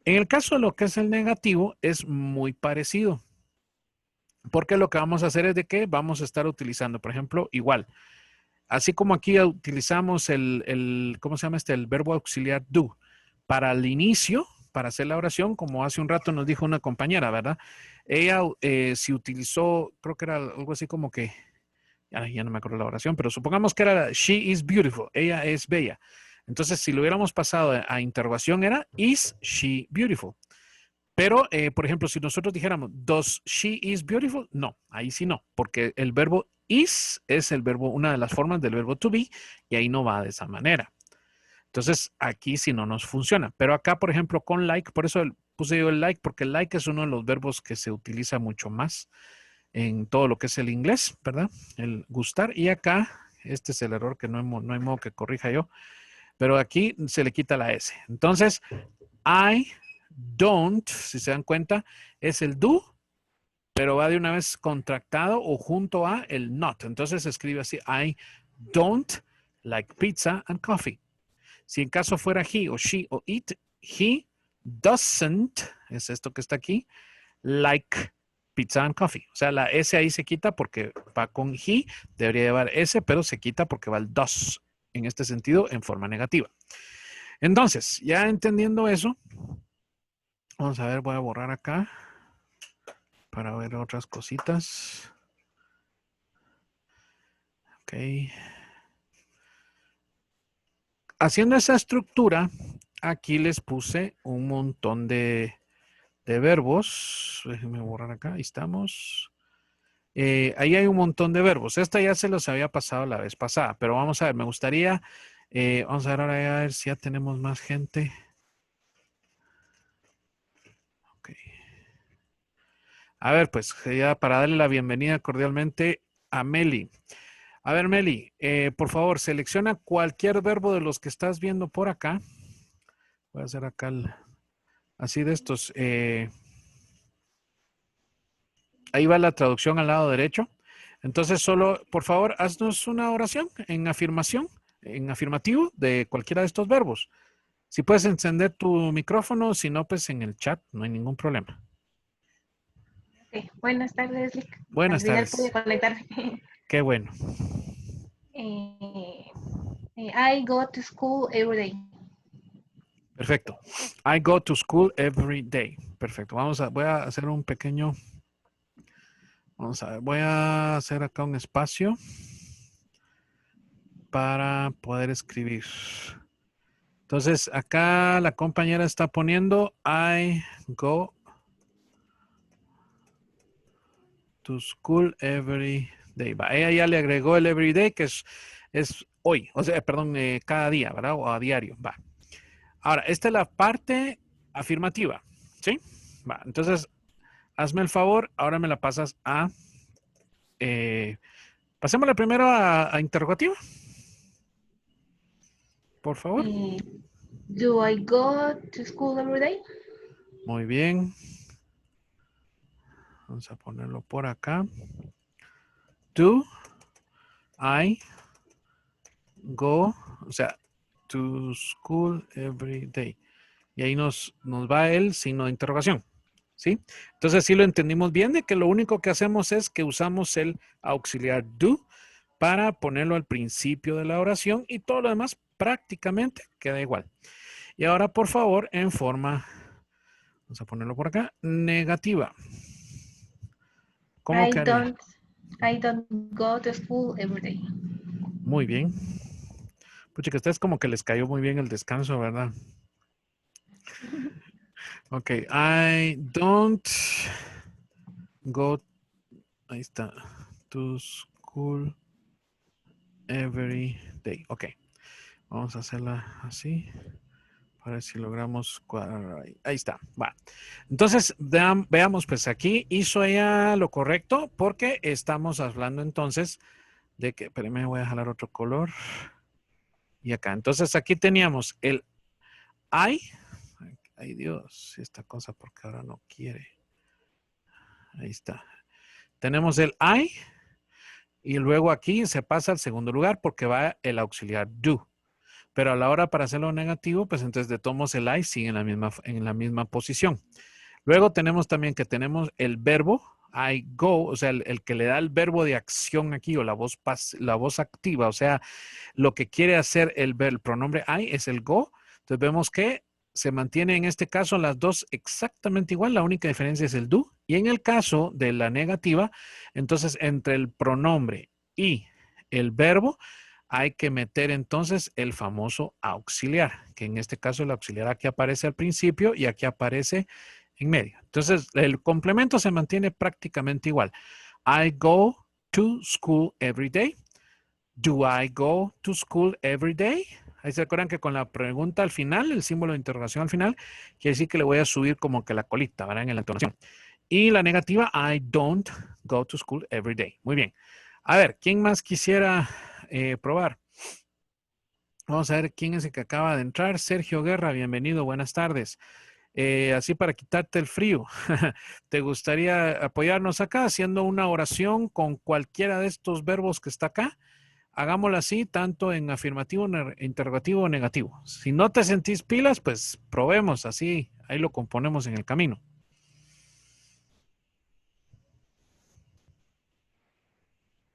S1: En el caso de lo que es el negativo es muy parecido, porque lo que vamos a hacer es de que vamos a estar utilizando, por ejemplo, igual. Así como aquí utilizamos ¿cómo se llama este? El verbo auxiliar do para el inicio, para hacer la oración, como hace un rato nos dijo una compañera, ¿verdad? Ella si utilizó, creo que era algo así como que, ya no me acuerdo la oración, pero supongamos que era she is beautiful, ella es bella. Entonces, si lo hubiéramos pasado a interrogación era is she beautiful. Pero, por ejemplo, si nosotros dijéramos, does she is beautiful? No, ahí sí no, porque el verbo is es el verbo, una de las formas del verbo to be, y ahí no va de esa manera. Entonces, aquí sí no nos funciona. Pero acá, por ejemplo, con like, por eso puse yo el like, porque el like es uno de los verbos que se utiliza mucho más en todo lo que es el inglés, ¿verdad? El gustar. Y acá, este es el error que no hay modo que corrija yo. pero aquí se le quita la S. Entonces, I don't, si se dan cuenta, es el do, pero va de una vez contractado o junto a el not. Entonces se escribe así, I don't like pizza and coffee. Si en caso fuera he o she o it, he doesn't, es esto que está aquí, like pizza and coffee. O sea, la S ahí se quita porque va con he, debería llevar S, pero se quita porque va el does, en este sentido, en forma negativa. Entonces, ya entendiendo eso, vamos a ver, voy a borrar acá para ver otras cositas. Ok. Haciendo esa estructura, aquí les puse un montón de verbos. Déjenme borrar acá, ahí estamos. Ahí hay un montón de verbos. Esta ya se los había pasado la vez pasada, pero vamos a ver, me gustaría, vamos a ver ahora a ver si ya tenemos más gente. Ok. A ver, pues ya para darle la bienvenida cordialmente a Meli. A ver, Meli, por favor, selecciona cualquier verbo de los que estás viendo por acá. Voy a hacer acá así de estos. Ahí va la traducción al lado derecho. Entonces, solo, por favor, haznos una oración en afirmación, en afirmativo de cualquiera de estos verbos. Si puedes encender tu micrófono, si no, pues en el chat, no hay ningún problema.
S6: Okay. Buenas tardes, Lick.
S1: Buenas
S6: Al final
S1: tardes.
S6: pude conectarme.
S1: Qué bueno.
S6: I go to school every day.
S1: Perfecto. I go to school every day. Perfecto. Voy a hacer un pequeño. Vamos a ver. Voy a hacer acá un espacio para poder escribir. Entonces, acá la compañera está poniendo I go to school every day. Va, ella ya le agregó el every day, que es hoy. O sea, perdón, cada día, ¿verdad? O a diario. Va. Ahora, esta es la parte afirmativa, ¿sí? Va, entonces, hazme el favor, ahora me la pasas a... pasémosla primero a interrogativa. Por favor.
S6: Do I go to school every day?
S1: Muy bien. Vamos a ponerlo por acá. Do I go, o sea, to school every day. Y ahí nos va el signo de interrogación. ¿Sí? Entonces sí lo entendimos bien de que lo único que hacemos es que usamos el auxiliar do para ponerlo al principio de la oración y todo lo demás prácticamente queda igual. Y ahora, por favor, en forma, vamos a ponerlo por acá, negativa. ¿Cómo quedaría?
S6: I don't go to school every day.
S1: Muy bien. Pucha, que a ustedes como que les cayó muy bien el descanso, ¿verdad? Ok, I don't go, ahí está, to school every day. Ok, vamos a hacerla así, para ver si logramos cuadrar ahí. Ahí está, va. Entonces, veamos, pues aquí hizo ella lo correcto, porque estamos hablando entonces de que, espérenme, voy a jalar otro color. Y acá, entonces aquí teníamos el I. Ay Dios, esta cosa porque ahora no quiere. Ahí está. Tenemos el I y luego aquí se pasa al segundo lugar porque va el auxiliar do. Pero a la hora para hacerlo negativo, pues entonces de todos el I sigue en la misma posición. Luego tenemos también que tenemos el verbo I go, o sea, el que le da el verbo de acción aquí o la voz activa, o sea, lo que quiere hacer el pronombre I es el go. Entonces vemos que se mantiene en este caso las dos exactamente igual, la única diferencia es el do. Y en el caso de la negativa, entonces entre el pronombre y el verbo hay que meter entonces el famoso auxiliar, que en este caso el auxiliar aquí aparece al principio y aquí aparece en medio. Entonces el complemento se mantiene prácticamente igual. I go to school every day. Do I go to school every day? Ahí se acuerdan que con la pregunta al final, el símbolo de interrogación al final, quiere decir que le voy a subir como que la colita, ¿verdad? En la entonación. Y la negativa, I don't go to school every day. Muy bien. A ver, ¿quién más quisiera probar? Vamos a ver quién es el que acaba de entrar. Sergio Guerra, bienvenido, buenas tardes. Así para quitarte el frío, ¿te gustaría apoyarnos acá haciendo una oración con cualquiera de estos verbos que está acá? Hagámoslo así, tanto en afirmativo, interrogativo o negativo. Si no te sentís pilas, pues probemos así, ahí lo componemos en el camino.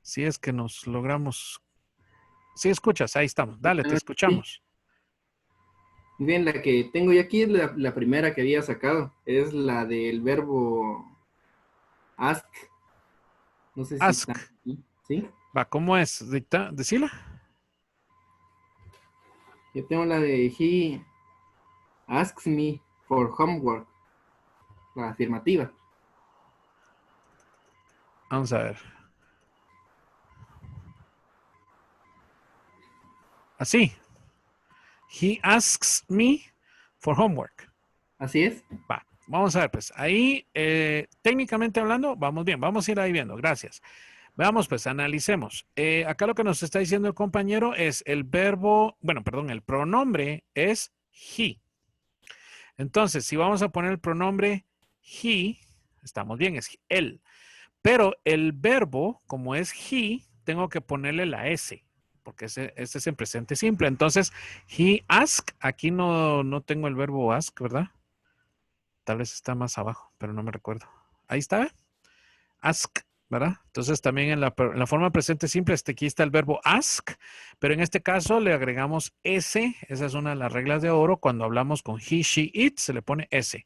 S1: Si es que nos logramos. Si escuchas, ahí estamos. Dale, te
S7: Ah, sí.
S1: escuchamos.
S7: Bien, la que tengo yo aquí es la primera que había sacado. Es la del verbo ask. No sé si está
S1: Ask.
S7: aquí. ¿Sí?
S1: Va, ¿cómo es? Dicta, decila.
S7: Yo tengo la de he asks me for homework. La afirmativa.
S1: Vamos a ver. Así. He asks me for homework.
S7: Así es.
S1: Va, vamos a ver, pues ahí, técnicamente hablando, vamos bien, vamos a ir ahí viendo, gracias. Veamos, pues, analicemos. Acá lo que nos está diciendo el compañero es el verbo, bueno, perdón, el pronombre es he. Entonces, si vamos a poner el pronombre he, estamos bien, es él. Pero el verbo, como es he, tengo que ponerle la S, porque este es en presente simple. Entonces, he ask, aquí no tengo el verbo ask, ¿verdad? Tal vez está más abajo, pero no me recuerdo. Ahí está. Ask, ¿verdad? Entonces también en la forma presente simple, aquí está el verbo ask, pero en este caso le agregamos S. Esa es una de las reglas de oro. Cuando hablamos con he, she, it, se le pone S.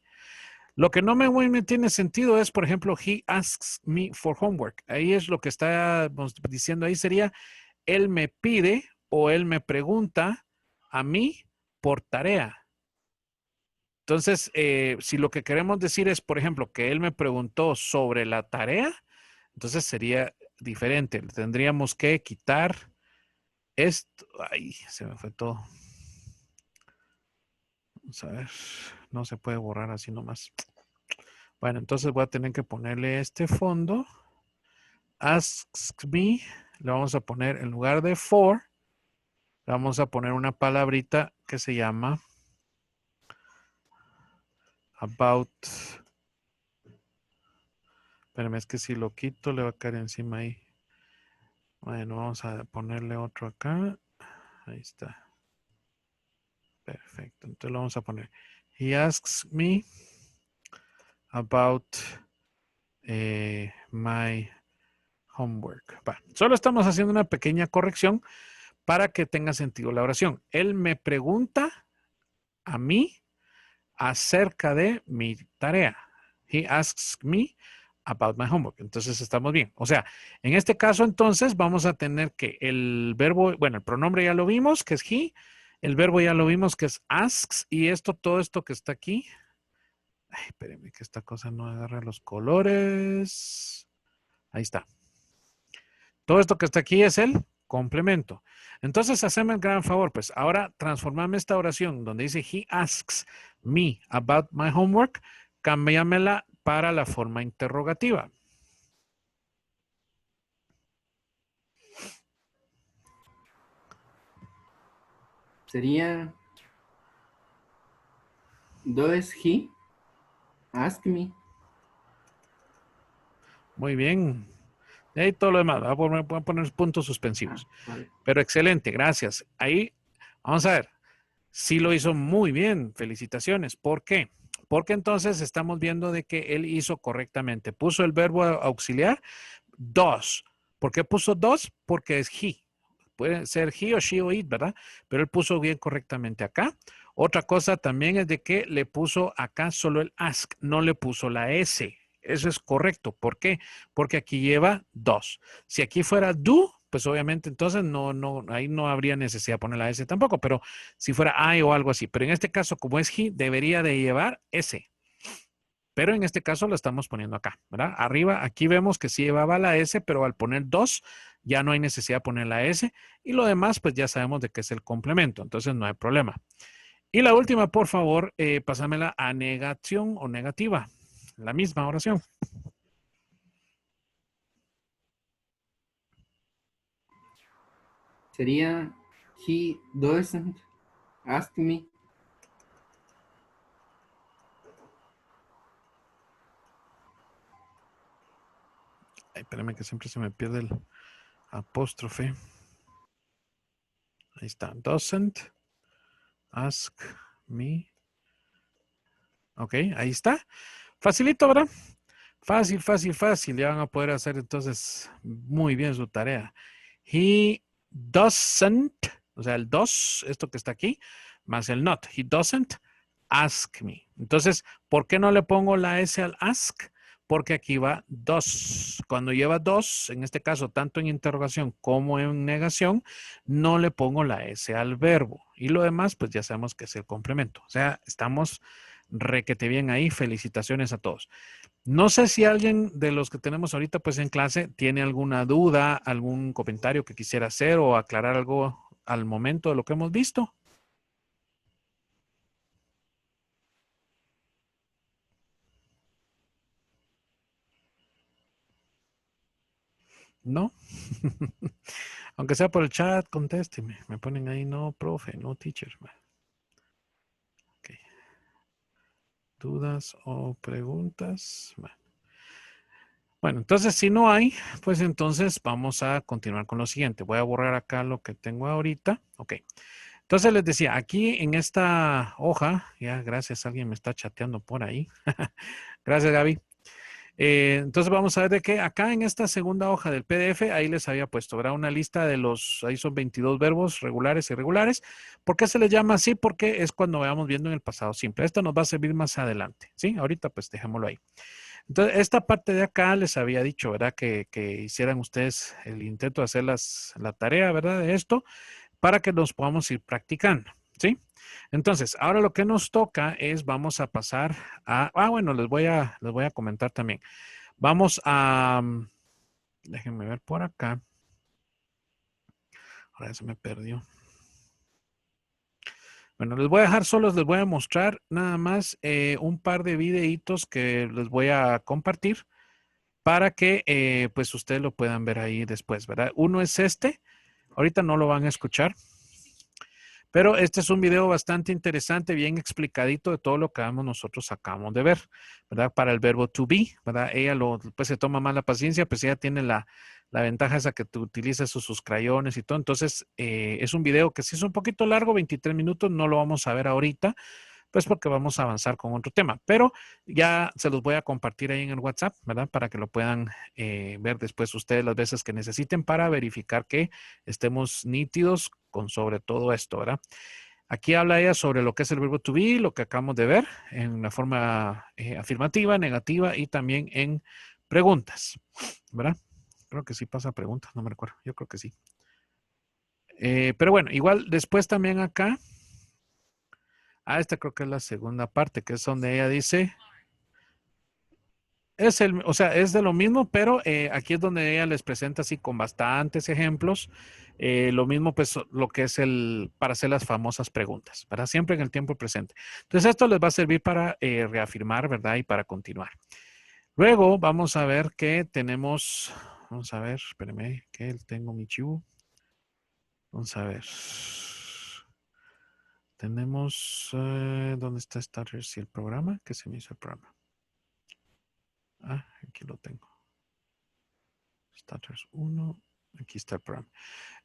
S1: Lo que no me tiene sentido es, por ejemplo, he asks me for homework. Ahí es lo que estamos diciendo. Ahí sería, él me pide o él me pregunta a mí por tarea. Entonces, si lo que queremos decir es, por ejemplo, que él me preguntó sobre la tarea, entonces sería diferente. Tendríamos que quitar esto. Ay, se me fue todo. Vamos a ver. No se puede borrar así nomás. Bueno, entonces voy a tener que ponerle este fondo. Asks me. Le vamos a poner en lugar de for, le vamos a poner una palabrita que se llama about. Espérame, es que si lo quito le va a caer encima ahí. Bueno, vamos a ponerle otro acá. Ahí está. Perfecto. Entonces lo vamos a poner. He asks me about my homework. Va. Solo estamos haciendo una pequeña corrección para que tenga sentido la oración. Él me pregunta a mí acerca de mi tarea. He asks me about my homework. Entonces estamos bien. O sea, en este caso entonces vamos a tener que el verbo, bueno, el pronombre ya lo vimos, que es he. El verbo ya lo vimos, que es asks. Y esto, todo esto que está aquí. Ay, espérenme que esta cosa no agarra los colores. Ahí está. Todo esto que está aquí es el complemento. Entonces, haceme el gran favor, pues ahora transformame esta oración donde dice he asks me about my homework, cámbiamela para la forma interrogativa.
S7: Sería does he ask me.
S1: Muy bien. Y ahí todo lo demás. Voy a poner puntos suspensivos.
S7: Vale.
S1: Pero excelente, gracias. Ahí, vamos a ver. Sí lo hizo muy bien. Felicitaciones. ¿Por qué? Porque entonces estamos viendo de que él hizo correctamente. Puso el verbo auxiliar dos. ¿Por qué puso dos? Porque es he. Puede ser he o she o it, ¿verdad? Pero él puso bien correctamente acá. Otra cosa también es de que le puso acá solo el ask, no le puso la S. Eso es correcto. ¿Por qué? Porque aquí lleva dos. Si aquí fuera do, pues obviamente entonces ahí no habría necesidad de poner la S tampoco, pero si fuera I o algo así. Pero en este caso, como es he, debería de llevar S. Pero en este caso lo estamos poniendo acá, ¿verdad? Arriba, aquí vemos que sí llevaba la S, pero al poner dos, ya no hay necesidad de poner la S. Y lo demás, pues ya sabemos de qué es el complemento, entonces no hay problema. Y la última, por favor, pásamela a negación o negativa. La misma oración.
S7: Sería He doesn't ask me.
S1: Ay, espérame que siempre se me pierde el apóstrofe. Ahí está. Doesn't ask me. Ok, ahí está. Facilito, ¿verdad? Fácil, fácil, fácil. Ya van a poder hacer entonces muy bien su tarea. He doesn't, o sea, el does, esto que está aquí, más el not. He doesn't ask me. Entonces, ¿por qué no le pongo la S al ask? Porque aquí va does. Cuando lleva does, en este caso, tanto en interrogación como en negación, no le pongo la S al verbo. Y lo demás, pues ya sabemos que es el complemento. O sea, estamos requete bien ahí. Felicitaciones a todos. No sé si alguien de los que tenemos ahorita pues en clase tiene alguna duda, algún comentario que quisiera hacer o aclarar algo al momento de lo que hemos visto. ¿No? Aunque sea por el chat, contésteme. Me ponen ahí, no, profe, no, teacher. Okay. ¿Dudas o preguntas? Bueno, entonces si no hay, pues entonces vamos a continuar con lo siguiente. Voy a borrar acá lo que tengo ahorita. Ok. Entonces les decía, aquí en esta hoja, ya gracias, alguien me está chateando por ahí. Gracias, Gaby. Entonces vamos a ver de qué acá en esta segunda hoja del PDF, ahí les había puesto, ¿verdad? Una lista de los, ahí son 22 verbos regulares y irregulares. ¿Por qué se les llama así? Porque es cuando vayamos viendo en el pasado simple. Esto nos va a servir más adelante, ¿sí? Ahorita pues dejémoslo ahí. Entonces, esta parte de acá les había dicho, ¿verdad? Que hicieran ustedes el intento de hacer la tarea, ¿verdad? De esto, para que nos podamos ir practicando, ¿sí? Entonces, ahora lo que nos toca es, vamos a pasar a, bueno, les voy a comentar también. Vamos a, déjenme ver por acá. Ahora se me perdió. Bueno, les voy a dejar solos, les voy a mostrar nada más un par de videitos que les voy a compartir para que pues ustedes lo puedan ver ahí después, ¿verdad? Uno es este, ahorita no lo van a escuchar, pero este es un video bastante interesante, bien explicadito de todo lo que nosotros acabamos de ver, ¿verdad? Para el verbo to be, ¿verdad? Ella pues se toma más la paciencia, pues ella tiene la ventaja esa que tú utilizas sus crayones y todo. Entonces, es un video que sí es un poquito largo, 23 minutos, no lo vamos a ver ahorita, pues porque vamos a avanzar con otro tema, pero ya se los voy a compartir ahí en el WhatsApp, ¿verdad? Para que lo puedan ver después ustedes las veces que necesiten para verificar que estemos nítidos con sobre todo esto, ¿verdad? Aquí habla ella sobre lo que es el verbo to be, lo que acabamos de ver en la forma afirmativa, negativa y también en preguntas, ¿verdad? Creo que sí pasa preguntas, no me recuerdo, yo creo que sí. Pero bueno, igual después también acá, esta creo que es la segunda parte, que es donde ella dice, o sea, es de lo mismo, pero aquí es donde ella les presenta así con bastantes ejemplos, lo mismo pues lo que es para hacer las famosas preguntas, ¿verdad? Siempre en el tiempo presente. Entonces esto les va a servir para reafirmar, ¿verdad? Y para continuar. Luego vamos a ver que tenemos, vamos a ver, espérenme, que tengo mi chivo. Vamos a ver. Tenemos, ¿dónde está Starters y el programa? ¿Qué se me hizo el programa? Aquí lo tengo. Starters 1, aquí está el programa.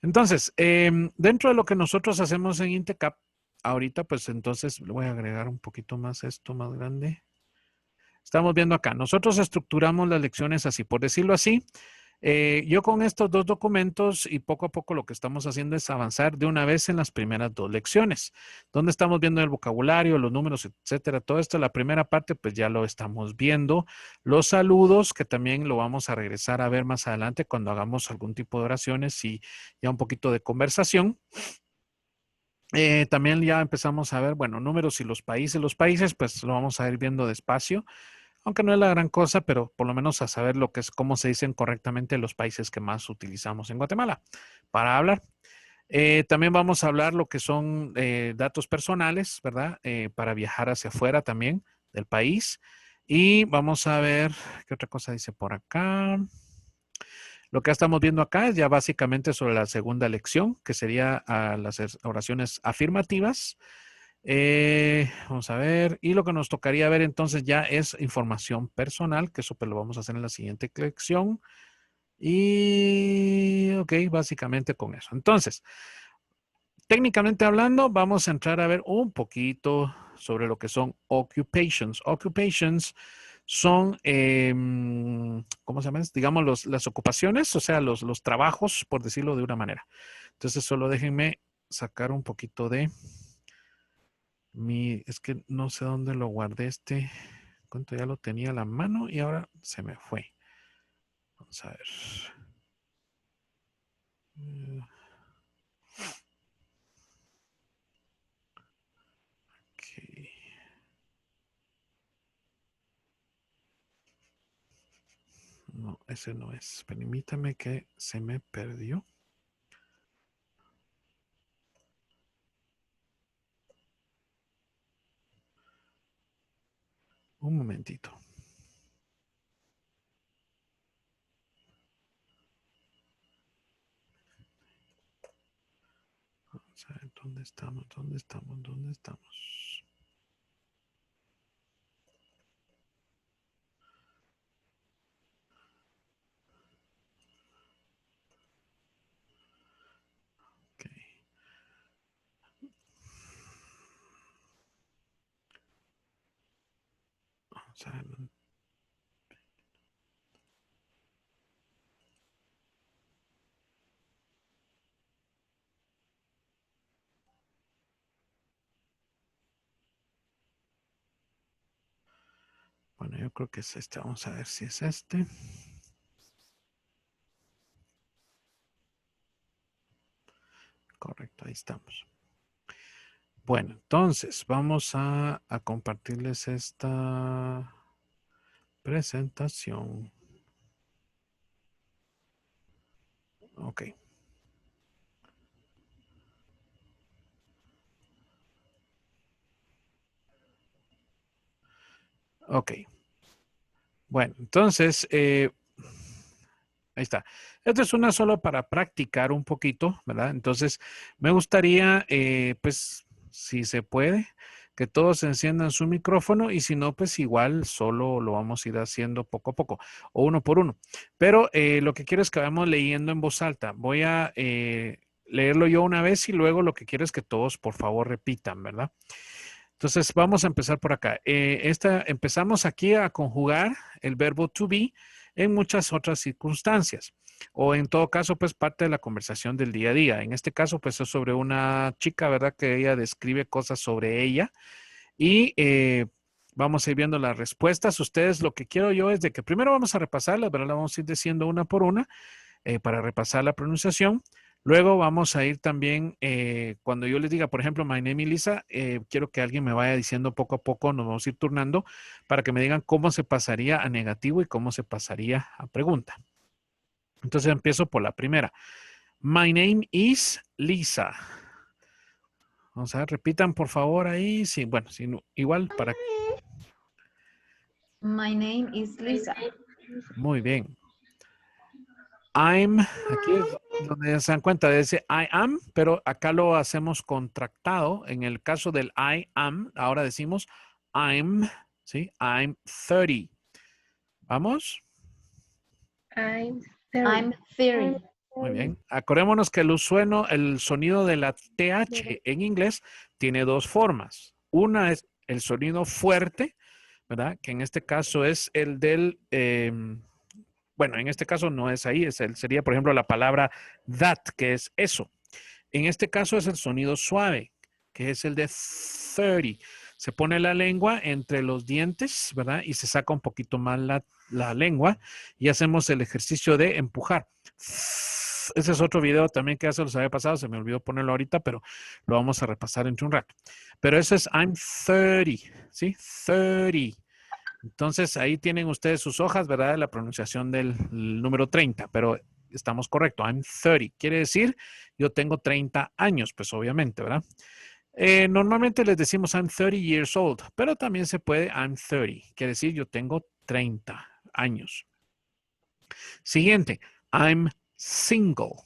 S1: Entonces, dentro de lo que nosotros hacemos en Intecap, ahorita pues entonces le voy a agregar un poquito más esto más grande. Estamos viendo acá, nosotros estructuramos las lecciones así, por decirlo así. Yo con estos dos documentos y poco a poco lo que estamos haciendo es avanzar de una vez en las primeras dos lecciones, donde estamos viendo el vocabulario, los números, etcétera. Todo esto, la primera parte, pues ya lo estamos viendo. Los saludos, que también lo vamos a regresar a ver más adelante cuando hagamos algún tipo de oraciones y ya un poquito de conversación. También ya empezamos a ver, bueno, números y los países, pues lo vamos a ir viendo despacio. Aunque no es la gran cosa, pero por lo menos a saber lo que es, cómo se dicen correctamente los países que más utilizamos en Guatemala para hablar. También vamos a hablar lo que son datos personales, ¿verdad? Para viajar hacia afuera también del país. Y vamos a ver, ¿qué otra cosa dice por acá? Lo que estamos viendo acá es ya básicamente sobre la segunda lección, que sería las oraciones afirmativas. Vamos a ver. Y lo que nos tocaría ver entonces ya es información personal, que eso pues lo vamos a hacer en la siguiente lección. Y, ok, básicamente con eso. Entonces, técnicamente hablando, vamos a entrar a ver un poquito sobre lo que son occupations. Occupations son, ¿cómo se llama? Digamos, las ocupaciones, o sea, los trabajos, por decirlo de una manera. Entonces, solo déjenme sacar un poquito de es que no sé dónde lo guardé cuánto ya lo tenía a la mano y ahora se me fue. Vamos a ver. Ok. No, ese no es. Permítame que se me perdió. Un momentito. Vamos a ver, ¿dónde estamos? ¿Dónde estamos? ¿Dónde estamos? Ok. Vamos a ver. Bueno, yo creo que es este. Vamos a ver si es este. Correcto, ahí estamos. Bueno, entonces vamos a compartirles esta presentación. Ok. Ok. Bueno, entonces, ahí está. Esto es una solo para practicar un poquito, ¿verdad? Entonces, me gustaría, pues, si se puede, que todos enciendan su micrófono y si no, pues igual solo lo vamos a ir haciendo poco a poco o uno por uno. Pero lo que quiero es que vayamos leyendo en voz alta. Voy a leerlo yo una vez y luego lo que quiero es que todos, por favor, repitan, ¿verdad? Entonces, vamos a empezar por acá. Empezamos aquí a conjugar el verbo to be en muchas otras circunstancias. O en todo caso, pues parte de la conversación del día a día. En este caso, pues es sobre una chica, ¿verdad? Que ella describe cosas sobre ella. Y vamos a ir viendo las respuestas. Ustedes, lo que quiero yo es de que primero vamos a repasarlas, ¿verdad? La vamos a ir diciendo una por una para repasar la pronunciación. Luego vamos a ir también, cuando yo les diga, por ejemplo, my name is Lisa, quiero que alguien me vaya diciendo poco a poco, nos vamos a ir turnando para que me digan cómo se pasaría a negativo y cómo se pasaría a pregunta. Entonces empiezo por la primera. My name is Lisa. Vamos a ver, repitan por favor ahí. Sí, bueno, sí, igual para...
S4: My name is Lisa.
S1: Muy bien. I'm, aquí es donde se dan cuenta de ese I am, pero acá lo hacemos contractado. En el caso del I am, ahora decimos I'm, ¿sí? I'm 30. ¿Vamos?
S6: I'm
S4: I'm 30.
S1: Muy bien. Acordémonos que el sonido de la TH en inglés tiene dos formas. Una es el sonido fuerte, ¿verdad? Que en este caso es el del... bueno, en este caso no es ahí, sería, por ejemplo, la palabra that, que es eso. En este caso es el sonido suave, que es el de 30. Se pone la lengua entre los dientes, ¿verdad? Y se saca un poquito más la lengua y hacemos el ejercicio de empujar. Ese es otro video también que ya se los había pasado, se me olvidó ponerlo ahorita, pero lo vamos a repasar entre un rato. Pero eso es I'm 30, ¿sí? 30. Entonces, ahí tienen ustedes sus hojas, ¿verdad? De la pronunciación del número 30, pero estamos correctos. I'm 30. Quiere decir, yo tengo 30 años, pues obviamente, ¿verdad? Normalmente les decimos I'm 30 years old, pero también se puede I'm 30. Quiere decir, yo tengo 30 años. Siguiente. I'm single.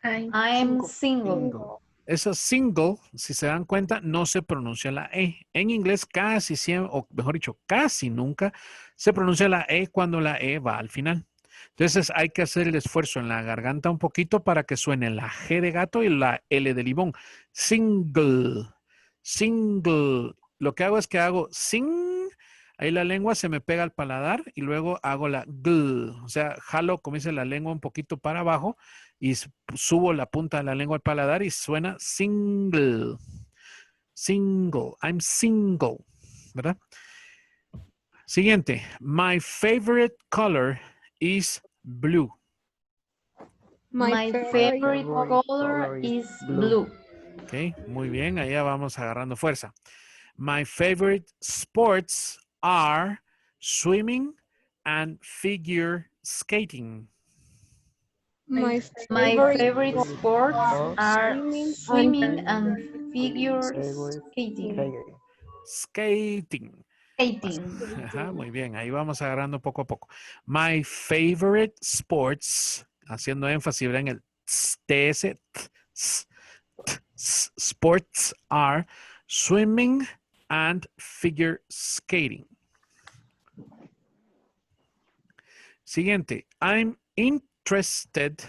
S4: I'm single.
S1: Esa single, si se dan cuenta, no se pronuncia la E. En inglés casi siempre, o mejor dicho, casi nunca se pronuncia la E cuando la E va al final. Entonces hay que hacer el esfuerzo en la garganta un poquito para que suene la G de gato y la L de limón. Single, single. Lo que hago es que hago sing, ahí la lengua se me pega al paladar y luego hago la gl. O sea, jalo, como dice la lengua, un poquito para abajo y subo la punta de la lengua al paladar y suena single. Single. I'm single. ¿Verdad? Siguiente. My favorite color is blue.
S4: My favorite color is blue.
S1: Ok, muy bien. Allá vamos agarrando fuerza. My favorite sports are swimming and figure skating.
S3: My
S4: My favorite sports are
S2: Swimming
S4: swimming and figure skating.
S1: Skating. Ajá, muy bien, ahí vamos agarrando poco a poco. My favorite sports, haciendo énfasis en el TS, sports are swimming and figure skating. Siguiente, I'm interested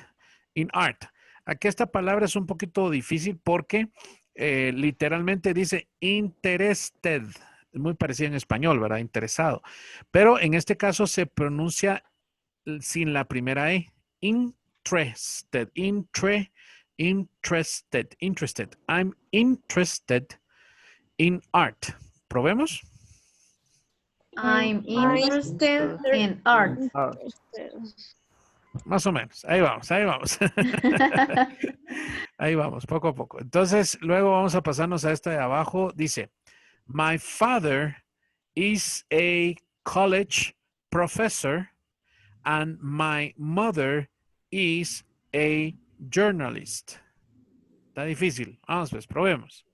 S1: in art. Aquí esta palabra es un poquito difícil porque literalmente dice interested. Es muy parecida en español, ¿verdad? Interesado. Pero en este caso se pronuncia sin la primera E. Interested. Interested. I'm interested in art. ¿Probemos?
S4: I'm interested in art.
S1: Más o menos. Ahí vamos, ahí vamos. Ahí vamos, poco a poco. Entonces, luego vamos a pasarnos a esta de abajo. Dice, my father is a college professor and my mother is a journalist. Está difícil. Vamos pues, probemos.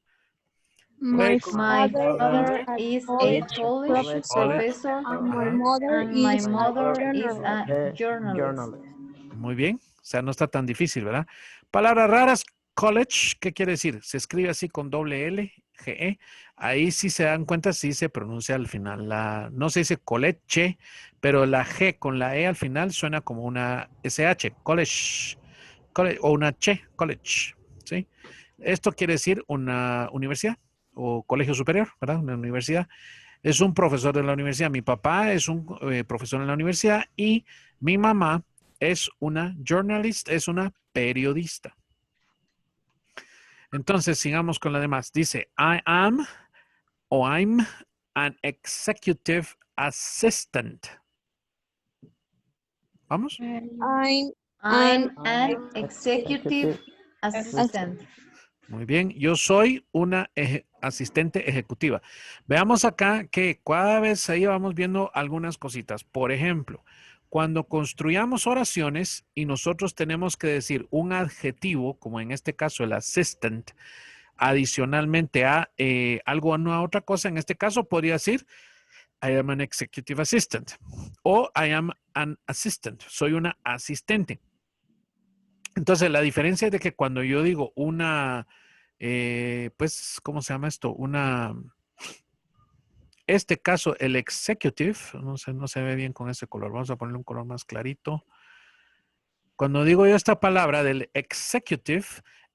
S3: My
S4: My
S3: father
S4: father is a college professor
S3: and my
S1: Ajá.
S3: mother
S4: and my
S3: is a
S4: mother is
S3: journalist.
S4: a journalist.
S1: Muy bien. O sea, no está tan difícil, ¿verdad? Palabras raras. College, ¿qué quiere decir? Se escribe así con doble L, G-E. Ahí sí se dan cuenta, sí se pronuncia al final. No se dice college, pero la G con la E al final suena como una SH, college, o una Che, college. ¿Sí? Esto quiere decir una universidad o colegio superior, ¿verdad? Una universidad. Es un profesor de la universidad. Mi papá es un profesor en la universidad y mi mamá es una journalist, es una periodista. Entonces, sigamos con la demás. Dice, I am o I'm an executive assistant. ¿Vamos?
S3: I'm
S4: I'm an executive assistant.
S1: Muy bien. Yo soy una asistente ejecutiva. Veamos acá que cada vez ahí vamos viendo algunas cositas. Por ejemplo, cuando construyamos oraciones y nosotros tenemos que decir un adjetivo, como en este caso el assistant, adicionalmente a algo, no a otra cosa, en este caso podría decir I am an executive assistant o I am an assistant, soy una asistente. Entonces, la diferencia es de que cuando yo digo una, pues, ¿cómo se llama esto? Este caso, el executive, no se ve bien con ese color. Vamos a ponerle un color más clarito. Cuando digo yo esta palabra del executive,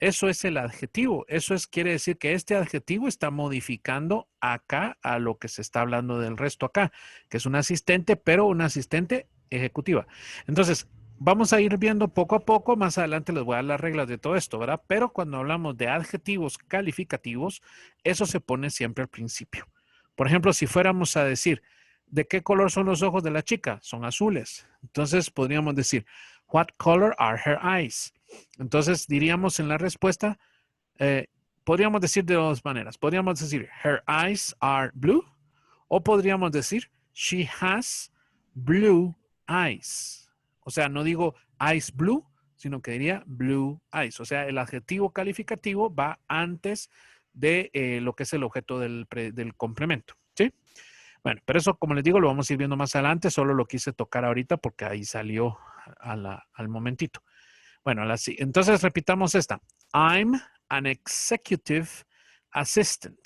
S1: eso es el adjetivo. Eso quiere decir que este adjetivo está modificando acá a lo que se está hablando del resto acá, que es un asistente, pero una asistente ejecutiva. Entonces, vamos a ir viendo poco a poco. Más adelante les voy a dar las reglas de todo esto, ¿verdad? Pero cuando hablamos de adjetivos calificativos, eso se pone siempre al principio. Por ejemplo, si fuéramos a decir, ¿de qué color son los ojos de la chica? Son azules. Entonces podríamos decir, what color are her eyes? Entonces diríamos en la respuesta, podríamos decir de dos maneras. Podríamos decir, her eyes are blue. O podríamos decir, she has blue eyes. O sea, no digo eyes blue, sino que diría blue eyes. O sea, el adjetivo calificativo va antes de lo que es el objeto del complemento, ¿sí? Bueno, pero eso, como les digo, lo vamos a ir viendo más adelante. Solo lo quise tocar ahorita porque ahí salió al momentito. Bueno, entonces repitamos esta. I'm an executive assistant.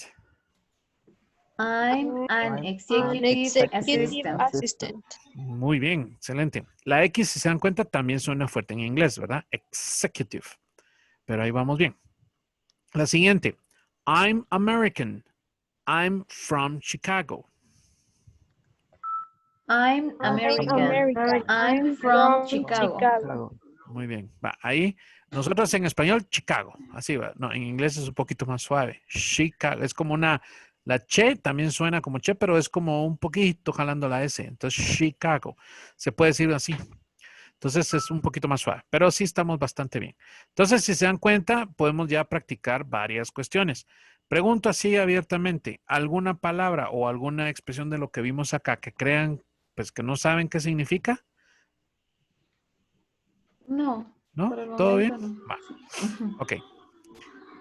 S4: I'm an
S3: An
S4: executive
S3: executive
S4: assistant.
S3: assistant.
S1: Muy bien, excelente. La X, si se dan cuenta, también suena fuerte en inglés, ¿verdad? Executive. Pero ahí vamos bien. La siguiente. I'm American. I'm from Chicago.
S4: I'm American.
S3: American.
S4: I'm from Chicago.
S1: Muy bien. Va, ahí. Nosotros en español, Chicago. Así va. No, en inglés es un poquito más suave. Chicago. Es como la che también suena como che, pero es como un poquito jalando la S. Entonces, Chicago. Se puede decir así. Entonces es un poquito más suave, pero sí estamos bastante bien. Entonces, si se dan cuenta, podemos ya practicar varias cuestiones. Pregunto así abiertamente, ¿alguna palabra o alguna expresión de lo que vimos acá que crean, pues que no saben qué significa?
S4: No.
S1: ¿No?
S4: Por el
S1: ¿Todo bien?
S4: momento no.
S1: Va. Ok.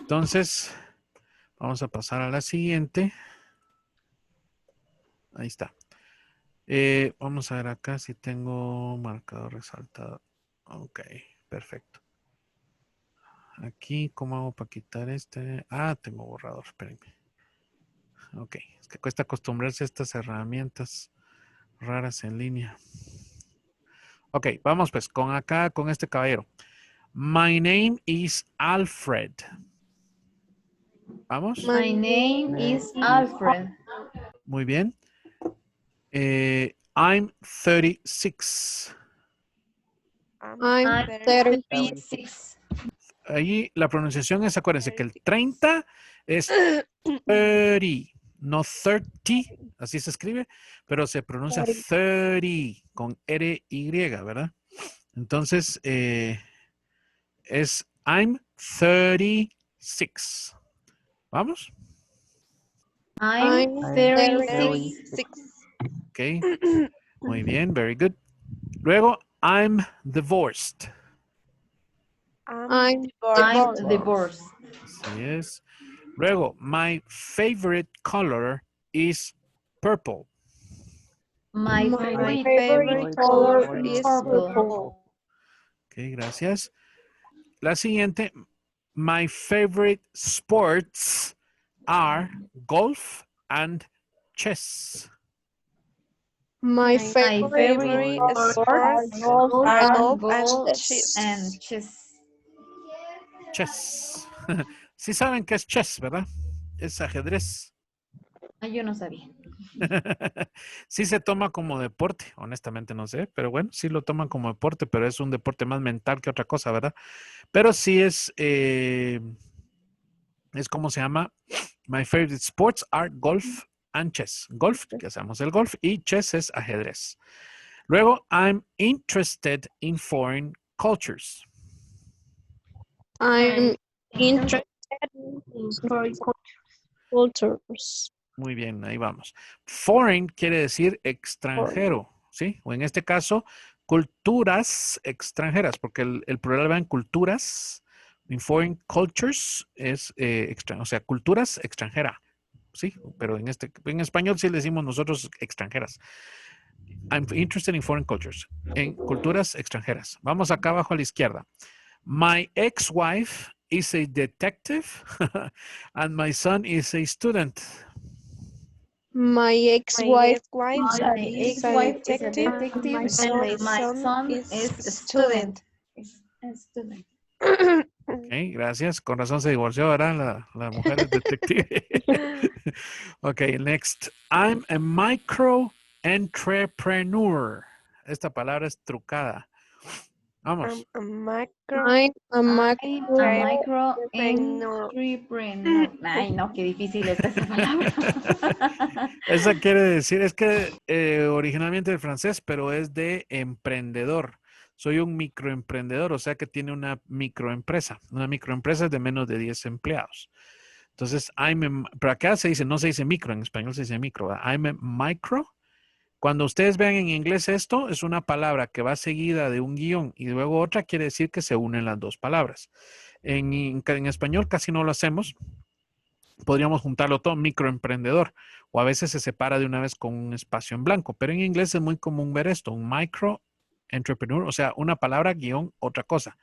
S1: Entonces, vamos a pasar a la siguiente. Ahí está. Vamos a ver acá si tengo marcador resaltado. Ok, perfecto. Aquí, ¿cómo hago para quitar este? Ah, tengo borrador, espérenme. Ok, es que cuesta acostumbrarse a estas herramientas raras en línea. Ok, vamos pues con acá, con este caballero. My name is Alfred. ¿Vamos?
S4: My name is Alfred.
S1: Muy bien. I'm 36.
S3: I'm
S4: 36.
S1: Ahí la pronunciación es, acuérdense que el 30 es 30, no 30, así se escribe, pero se pronuncia 30 con R-Y, ¿verdad? Entonces, es I'm 36. ¿Vamos?
S4: I'm 36.
S1: Ok. Muy bien, very good. Luego, I'm divorced.
S3: I'm
S4: I'm divorced.
S1: Así es. Luego, my favorite color is purple.
S4: My
S3: My
S4: favorite color is purple.
S1: Ok, gracias. La siguiente, my favorite sports are golf and chess.
S3: My
S4: My
S3: favorite
S4: favorite
S3: sports
S4: sports
S3: are golf
S4: are
S3: and
S4: golf
S3: chess.
S4: and chess.
S1: Chess. Sí saben que es chess, ¿verdad? Es ajedrez.
S4: Ah, yo no sabía.
S1: Sí se toma como deporte, honestamente no sé, pero bueno, sí lo toman como deporte, pero es un deporte más mental que otra cosa, ¿verdad? Pero sí es como se llama. My favorite sports are golf and chess. Golf, que hacemos el golf, y chess es ajedrez. Luego, I'm interested in foreign cultures.
S3: I'm interested in foreign cultures.
S1: Muy bien, ahí vamos. Foreign quiere decir extranjero, ¿sí? O en este caso, culturas extranjeras, porque el plural va en culturas. En foreign cultures es o sea, culturas extranjera, ¿sí? Pero en español sí le decimos nosotros extranjeras. I'm interested in foreign cultures. En culturas extranjeras. Vamos acá abajo a la izquierda. My ex-wife is a detective and my son is a student.
S3: My ex-wife
S5: My
S3: is
S4: My
S5: is
S4: ex-wife is a
S5: detective,
S4: detective
S3: my
S4: and my son is a student. Is a student.
S1: Ok, gracias. Con razón se divorció, ¿verdad? La mujer es detective. Ok, next. I'm a micro entrepreneur. Esta palabra es trucada. Vamos.
S5: a macro
S3: I'm a
S4: I'm a
S3: micro
S4: micro entrepreneur. Ay, no, qué difícil es esa palabra.
S1: Esa quiere decir, es que originalmente del francés, pero es de emprendedor. Soy un microemprendedor, o sea que tiene una microempresa. Una microempresa es de menos de 10 empleados. Entonces, pero acá se dice, no se dice micro, en español se dice micro, ¿verdad? I'm a micro. Cuando ustedes vean en inglés esto, es una palabra que va seguida de un guión y luego otra quiere decir que se unen las dos palabras. En español casi no lo hacemos. Podríamos juntarlo todo, microemprendedor, o a veces se separa de una vez con un espacio en blanco, pero en inglés es muy común ver esto, un micro Entrepreneur, o sea, una palabra guión otra cosa.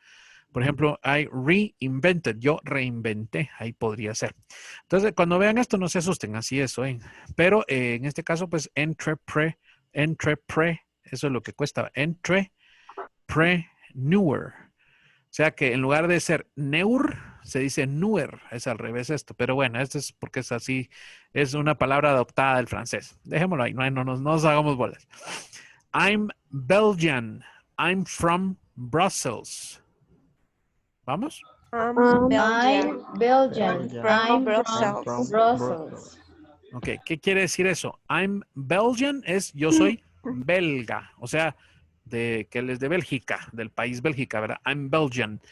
S1: Por ejemplo, I reinvented, yo reinventé, ahí podría ser. Entonces, cuando vean esto, no se asusten, así es, ¿oyen? Pero en este caso, pues, entrepre, eso es lo que cuesta, entrepreneur. O sea que en lugar de ser neur, se dice nuer, es al revés esto. Pero bueno, esto es porque es así, es una palabra adoptada del francés. Dejémoslo ahí, no nos hagamos bolas. I'm Belgian, I'm from Brussels. ¿Vamos?
S5: Belgian.
S4: I'm Belgian.
S5: From
S4: I'm
S5: Brussels.
S4: from Brussels.
S1: Ok, ¿qué quiere decir eso? I'm Belgian es yo soy belga, o sea, que él es de Bélgica, del país Bélgica, ¿verdad? I'm Belgian.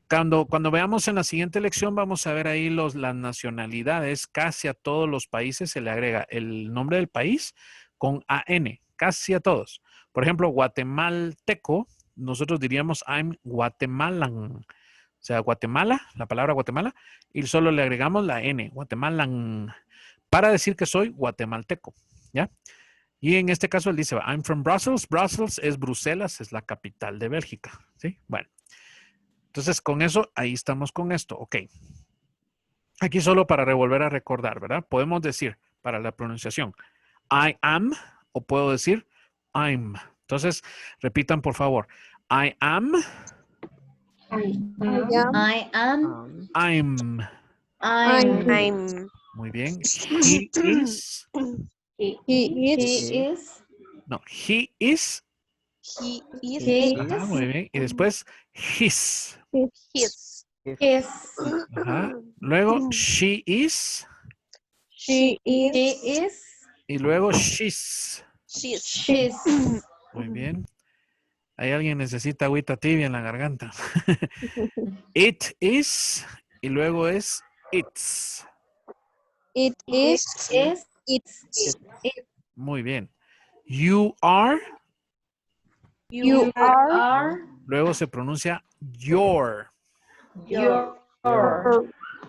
S1: Cuando veamos en la siguiente lección, vamos a ver ahí las nacionalidades. Casi a todos los países se le agrega el nombre del país con AN, casi a todos. Por ejemplo, guatemalteco, nosotros diríamos I'm Guatemalan. O sea, Guatemala, la palabra Guatemala, y solo le agregamos la N, Guatemalan, para decir que soy guatemalteco, ¿ya? Y en este caso él dice, I'm from Brussels. Brussels es Bruselas, es la capital de Bélgica, ¿sí? Bueno, entonces con eso, ahí estamos con esto, ok. Aquí solo para volver a recordar, ¿verdad? Podemos decir, para la pronunciación, I am, o puedo decir, I'm. Entonces, repitan por favor, I am,
S4: I am.
S1: I'm.
S5: I'm.
S1: Muy bien. He is.
S3: He
S4: He
S3: is.
S4: is.
S1: No, he is.
S5: He is.
S4: He
S1: Ajá,
S4: is.
S1: muy bien. Y después, his.
S5: His.
S4: Is.
S1: Ajá. Luego, she is.
S3: She is.
S4: She is.
S1: Y luego, she's.
S5: She's.
S4: She's.
S1: Muy bien. Hay alguien necesita agüita tibia en la garganta. It is. Y luego es it's.
S3: It is.
S4: Is.
S3: It's.
S1: Muy bien. You are.
S3: You are.
S4: Are.
S1: Luego se pronuncia your.
S4: Your.
S1: O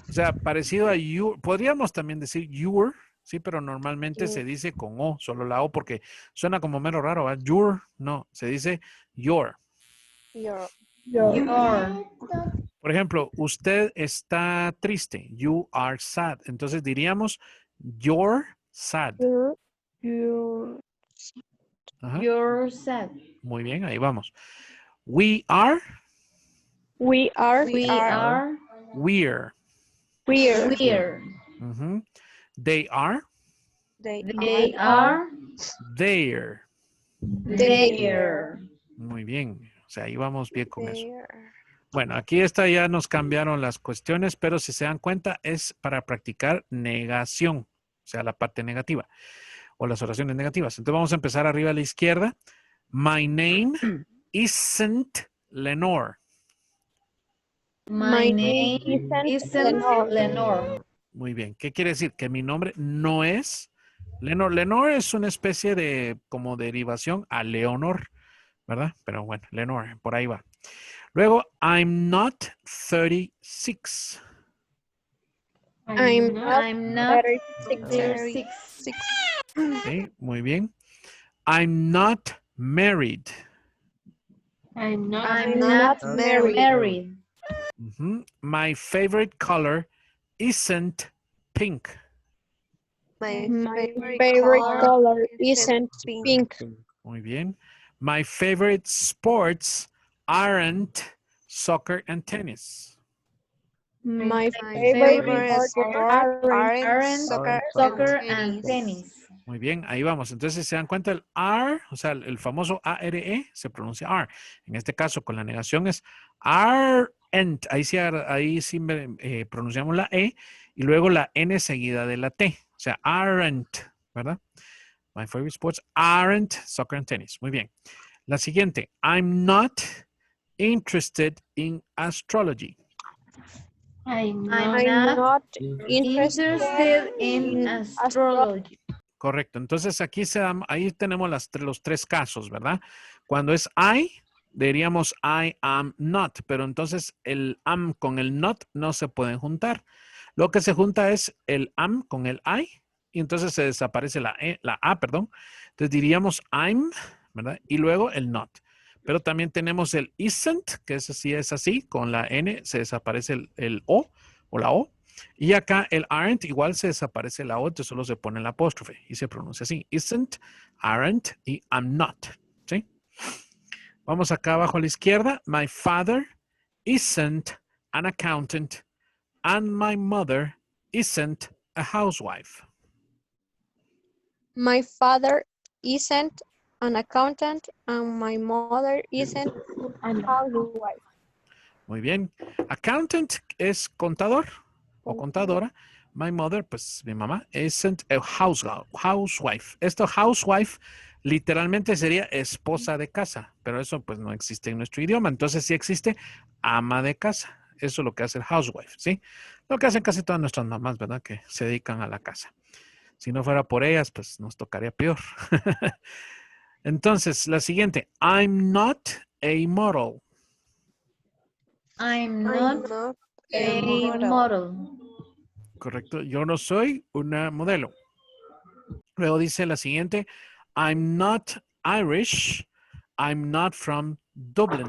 S1: sea, parecido a you. Podríamos también decir your, sí, pero normalmente se dice con O, solo la O, porque suena como mero raro, ¿verdad? Your, no, se dice your.
S5: Your.
S4: Your.
S1: Por ejemplo, usted está triste. You are sad. Entonces diríamos you're sad.
S3: You.
S1: Ajá.
S4: You're sad.
S1: Muy bien, ahí vamos. We are.
S3: We are.
S4: We are.
S1: We're.
S3: We're.
S4: We're.
S1: Ujú. They are.
S4: They are.
S1: They're.
S4: There.
S1: Muy bien. O sea, ahí vamos bien con eso.
S5: There.
S1: Bueno, aquí ya nos cambiaron las cuestiones, pero si se dan cuenta es para practicar negación, o sea, la parte negativa o las oraciones negativas. Entonces vamos a empezar arriba a la izquierda. My name isn't Lenore.
S4: My name isn't Lenore.
S1: Muy bien. ¿Qué quiere decir? Que mi nombre no es Lenore. Lenore es una especie de como derivación a Leonor, ¿verdad? Pero bueno, Lenore, por ahí va. Luego, I'm not 36.
S3: I'm
S4: not
S3: 36.
S4: 36.
S1: Okay, muy bien. I'm not married.
S4: I'm not married.
S1: Ujú. My favorite color isn't pink.
S5: My
S3: My
S5: favorite
S3: favorite
S5: color
S3: color
S5: isn't
S3: isn't pink.
S1: Muy bien. My favorite sports aren't soccer and tennis.
S3: My
S5: favorite
S3: favorite
S5: sport
S3: sport
S5: aren't
S4: Soccer and tennis.
S1: Muy bien, ahí vamos. Entonces, se dan cuenta el are, o sea, el famoso ARE se pronuncia are. En este caso, con la negación es aren't. Ahí sí pronunciamos la E y luego la N seguida de la T. O sea, aren't, ¿verdad? My favorite sports aren't soccer and tennis. Muy bien. La siguiente, I'm not interested in astrology.
S4: I'm
S3: I'm
S4: not
S3: not interested
S4: interested in astrology.
S1: Correcto. Entonces aquí ahí tenemos los tres casos, ¿verdad? Cuando es I, diríamos I am not, pero entonces el am con el not no se pueden juntar. Lo que se junta es el am con el I y entonces se desaparece la A, perdón. Entonces diríamos I'm ¿verdad? Y luego el not. Pero también tenemos el isn't, que ese sí es así, con la N se desaparece el O o la O. Y acá el aren't igual se desaparece la O, entonces solo se pone el apóstrofe y se pronuncia así. Isn't, aren't y I'm not. ¿Sí? Vamos acá abajo a la izquierda. My father isn't an accountant and my mother isn't a housewife.
S3: My father isn't an accountant and my mother isn't a housewife.
S1: Muy bien. Accountant es contador o contadora. My mother, pues mi mamá, isn't a housewife. Esto housewife literalmente sería esposa de casa, pero eso pues no existe en nuestro idioma. Entonces sí existe ama de casa. Eso es lo que hace el housewife, ¿sí? Lo que hacen casi todas nuestras mamás, ¿verdad? Que se dedican a la casa. Si no fuera por ellas, pues nos tocaría peor. Entonces, la siguiente. I'm not a model.
S4: I'm
S5: I'm
S4: not
S5: not
S4: a
S5: model.
S4: model.
S1: Correcto. Yo no soy una modelo. Luego dice la siguiente. I'm not Irish. I'm not from Dublin.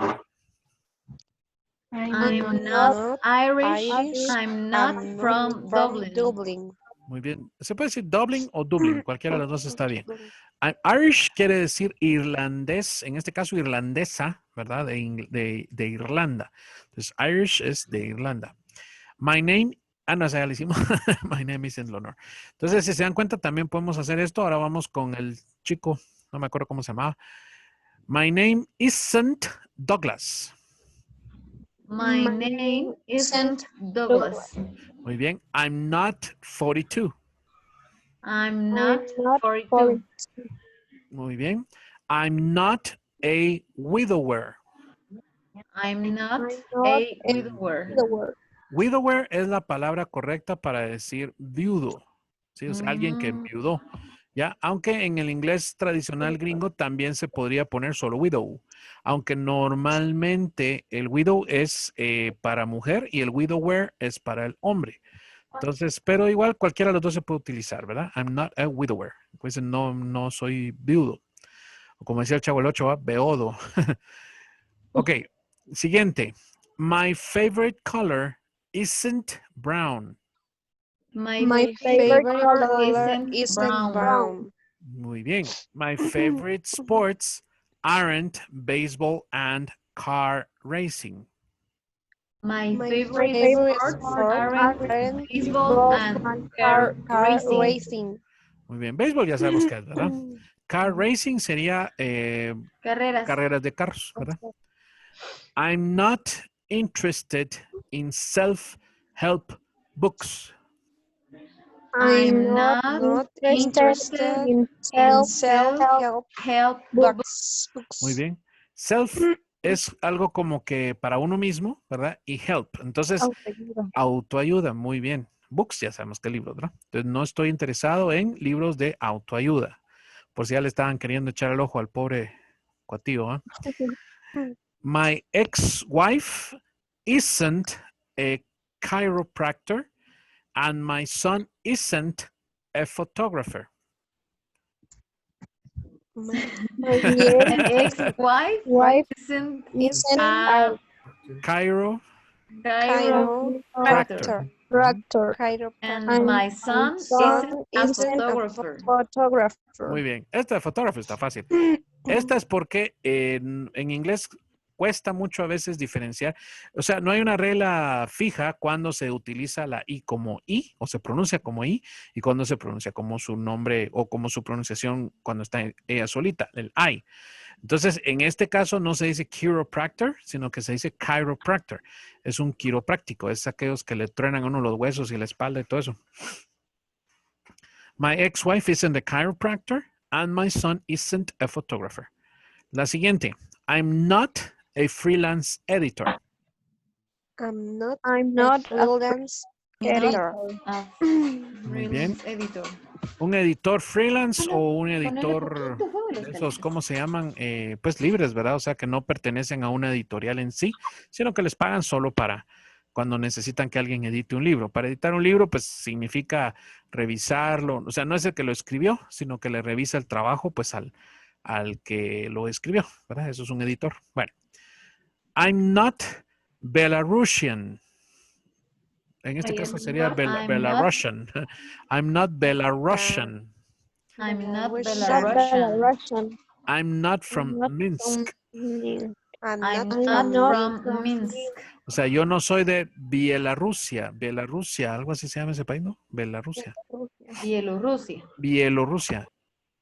S4: I'm not Irish.
S5: Irish.
S4: I'm not
S5: I'm
S4: from Dublin.
S1: Muy bien. Se puede decir Dublin o Dublin. Cualquiera de los dos está bien. Irish quiere decir irlandés. En este caso, irlandesa, ¿verdad? De Irlanda. Entonces, Irish es de Irlanda. My name. No, ya lo hicimos. My name is Leonor. Entonces, si se dan cuenta, también podemos hacer esto. Ahora vamos con el chico. No me acuerdo cómo se llamaba. My name isn't Douglas.
S4: My name isn't Douglas.
S1: Muy bien. I'm not 42.
S4: I'm not 42.
S3: 42.
S1: Muy bien. I'm not a widower.
S4: I'm not
S3: not
S4: a
S3: a
S4: widower.
S1: Widower es la palabra correcta para decir viudo. ¿Sí? O sea, alguien que enviudó. ¿Ya? Aunque en el inglés tradicional gringo también se podría poner solo widow. Aunque normalmente el widow es para mujer y el widower es para el hombre. Entonces, pero igual cualquiera de los dos se puede utilizar, ¿verdad? I'm not a widower. Pues no soy viudo. O como decía el Chavo el Ocho, beodo. Ok, siguiente. My favorite color isn't brown.
S4: My
S3: favorite
S4: favorite
S3: color
S4: color
S5: Isn't brown.
S1: Muy bien. My favorite sports aren't baseball and car racing.
S4: My
S5: My
S4: favorite
S5: favorite
S4: sports
S5: sport
S4: aren't
S5: aren't
S4: baseball and car racing.
S5: racing.
S1: Muy bien. Béisbol ya sabemos qué es, ¿verdad? Car racing sería
S4: Carreras.
S1: carreras de carros, ¿verdad? I'm not interested in self-help books.
S4: I'm not interested
S3: in
S4: in
S5: Self-help
S4: self-help
S5: books.
S1: Muy bien. Self es algo como que para uno mismo, ¿verdad? Y help. Entonces, autoayuda. Muy bien. Books, ya sabemos qué libros, ¿verdad? Entonces, no estoy interesado en libros de autoayuda. Por si ya le estaban queriendo echar el ojo al pobre cuatío, ¿eh? My ex-wife isn't a chiropractor and my son isn't a photographer.
S3: My
S4: ex-wife
S3: wife
S4: isn't
S3: isn't
S4: a
S3: a
S4: chiropractor.
S3: chiropractor.
S4: And
S3: And
S4: my son isn't a photographer.
S3: photographer.
S1: Muy bien. Esta de fotógrafo está fácil. Esta es porque en inglés cuesta mucho a veces diferenciar. O sea, no hay una regla fija cuando se utiliza la I como I o se pronuncia como I y cuando se pronuncia como su nombre o como su pronunciación cuando está ella solita, el I. Entonces, en este caso no se dice chiropractor, sino que se dice chiropractor. Es un quiropráctico, es aquellos que le truenan a uno los huesos y la espalda y todo eso. My ex-wife isn't a chiropractor and my son isn't a photographer. La siguiente. I'm not a freelance editor.
S5: I'm not
S3: I'm
S5: a freelance editor.
S1: Muy bien.
S4: Editor.
S1: ¿Un editor freelance o un editor de esos, cómo se llaman? Pues libres, ¿verdad? O sea, que no pertenecen a una editorial en sí, sino que les pagan solo para cuando necesitan que alguien edite un libro. Para editar un libro, pues significa revisarlo. O sea, no es el que lo escribió, sino que le revisa el trabajo, pues al al que lo escribió, ¿verdad? Eso es un editor. Bueno, I'm not Belarusian. En este caso sería Belarusian. I'm not Belarusian.
S4: I'm not
S3: Belarusian.
S4: Belarusian.
S1: I'm not from
S3: Not
S1: Minsk.
S3: Minsk.
S5: I'm
S4: I'm
S5: not
S4: not from Minsk.
S1: O sea, yo no soy de Bielorrusia. Bielorrusia, algo así se llama ese país, ¿no? Bielorrusia.
S4: Bielorrusia.
S1: Bielorrusia.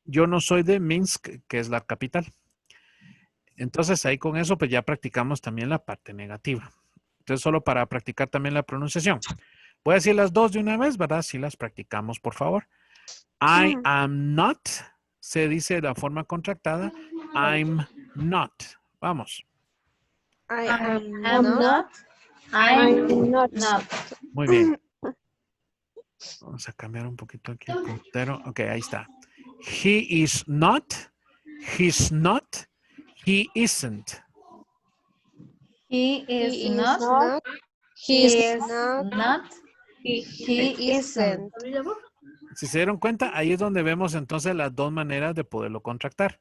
S1: Yo no soy de Minsk, que es la capital. Entonces ahí con eso pues ya practicamos también la parte negativa. Entonces solo para practicar también la pronunciación. Voy a decir las dos de una vez, ¿verdad? Si las practicamos, por favor. I am not, se dice de la forma contractada. I'm not. Vamos.
S5: I am
S4: I'm
S5: not.
S4: I'm
S3: not.
S4: not.
S1: Muy bien. Vamos a cambiar un poquito aquí el puntero. Ok, ahí está. He is not. He's not. He isn't.
S4: He is
S3: He is
S4: not.
S3: not.
S5: He
S4: He
S5: is
S4: is
S5: not.
S4: not. He isn't.
S1: Si se dieron cuenta, ahí es donde vemos entonces las dos maneras de poderlo contractar.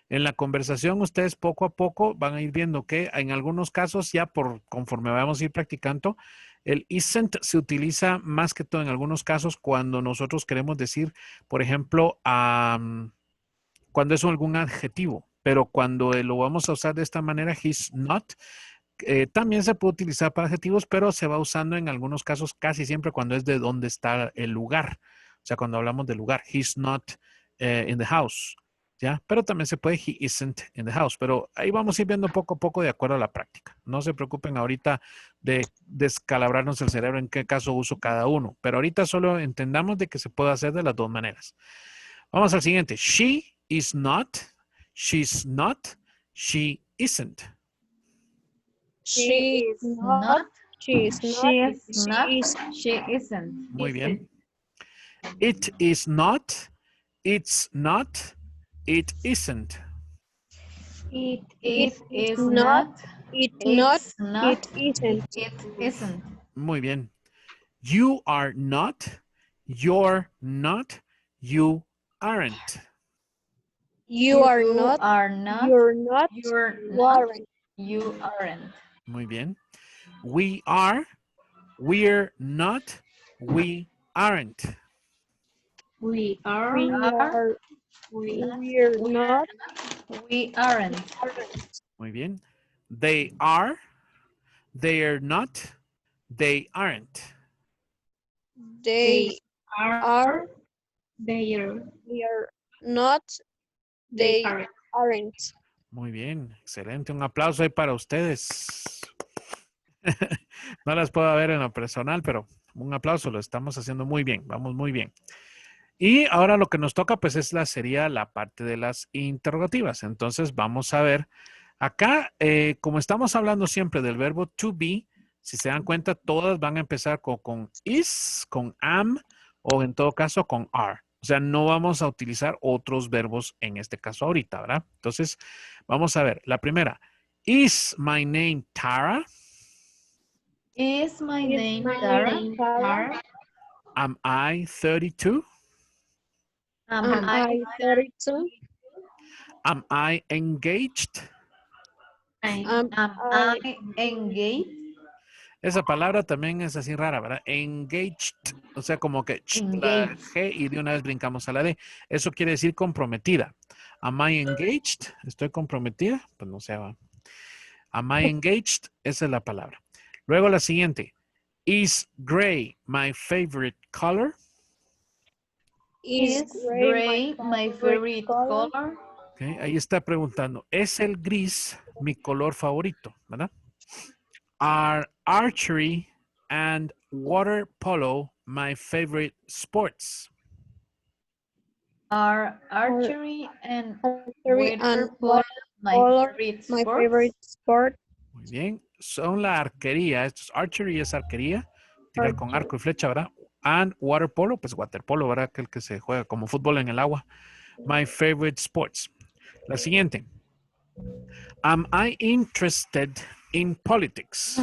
S1: En la conversación, ustedes poco a poco van a ir viendo que en algunos casos, ya conforme vamos a ir practicando, el isn't se utiliza más que todo en algunos casos cuando nosotros queremos decir, por ejemplo, cuando es algún adjetivo. Pero cuando lo vamos a usar de esta manera, he's not, también se puede utilizar para adjetivos, pero se va usando en algunos casos casi siempre cuando es de dónde está el lugar. O sea, cuando hablamos de lugar, he's not in the house. ¿Ya? Pero también se puede, he isn't in the house. Pero ahí vamos a ir viendo poco a poco de acuerdo a la práctica. No se preocupen ahorita de descalabrarnos el cerebro en qué caso uso cada uno. Pero ahorita solo entendamos de que se puede hacer de las dos maneras. Vamos al siguiente. She is not. She's not. She isn't.
S3: She is not. She is
S4: She
S3: not.
S4: is not.
S3: She is
S4: She isn't.
S1: Muy bien. It is not. It's not. It isn't.
S4: It
S3: It
S4: is
S3: not.
S4: not.
S3: It
S4: It's
S3: not.
S4: not.
S3: It isn't.
S4: It isn't.
S1: Muy bien. You are not. You're not. You aren't.
S3: You are not.
S4: Are not.
S3: You're not.
S4: You're
S3: You
S4: not.
S3: aren't.
S4: You aren't.
S1: Muy bien. We are. We're not. We aren't.
S6: We are.
S3: We are. We're not.
S4: We aren't.
S1: Muy bien. They are. They're not. They aren't.
S3: They are.
S6: They are.
S3: We are not. They aren't.
S1: Muy bien. Excelente. Un aplauso ahí para ustedes. No las puedo ver en lo personal, pero un aplauso. Lo estamos haciendo muy bien. Vamos muy bien. Y ahora lo que nos toca pues sería la parte de las interrogativas. Entonces vamos a ver acá, como estamos hablando siempre del verbo to be, si se dan cuenta todas van a empezar con is, con am o en todo caso con are. O sea, no vamos a utilizar otros verbos en este caso ahorita, ¿verdad? Entonces vamos a ver. La primera, is my name Tara?
S4: Is my name
S3: my
S4: Tara?
S3: name Tara?
S1: Am I 32?
S4: Am
S3: I 32?
S1: Am I engaged?
S3: Am
S4: I engaged?
S1: Esa palabra también es así rara, ¿verdad? Engaged, o sea, como que la
S4: Engaged.
S1: G y de una vez brincamos a la D. Eso quiere decir comprometida. Am I engaged? ¿Estoy comprometida? Pues no sé. ¿va? Am I engaged? Esa es la palabra. Luego la siguiente. Is gray my favorite color?
S4: Is gray my favorite color?
S1: Okay, ahí está preguntando. ¿Es el gris mi color favorito? ¿Verdad? Are archery and water polo my favorite sports?
S4: Are archery and
S3: Archery and
S4: water polo my
S3: polo
S4: favorite
S3: my
S4: sports?
S3: favorite sport.
S1: Muy bien. Son la arquería. Esto es archery, es arquería. Tirar con arco y flecha, ¿verdad? And water polo, pues waterpolo, ¿verdad? Aquel que se juega como fútbol en el agua. My favorite sports. La siguiente. Am I interested in politics?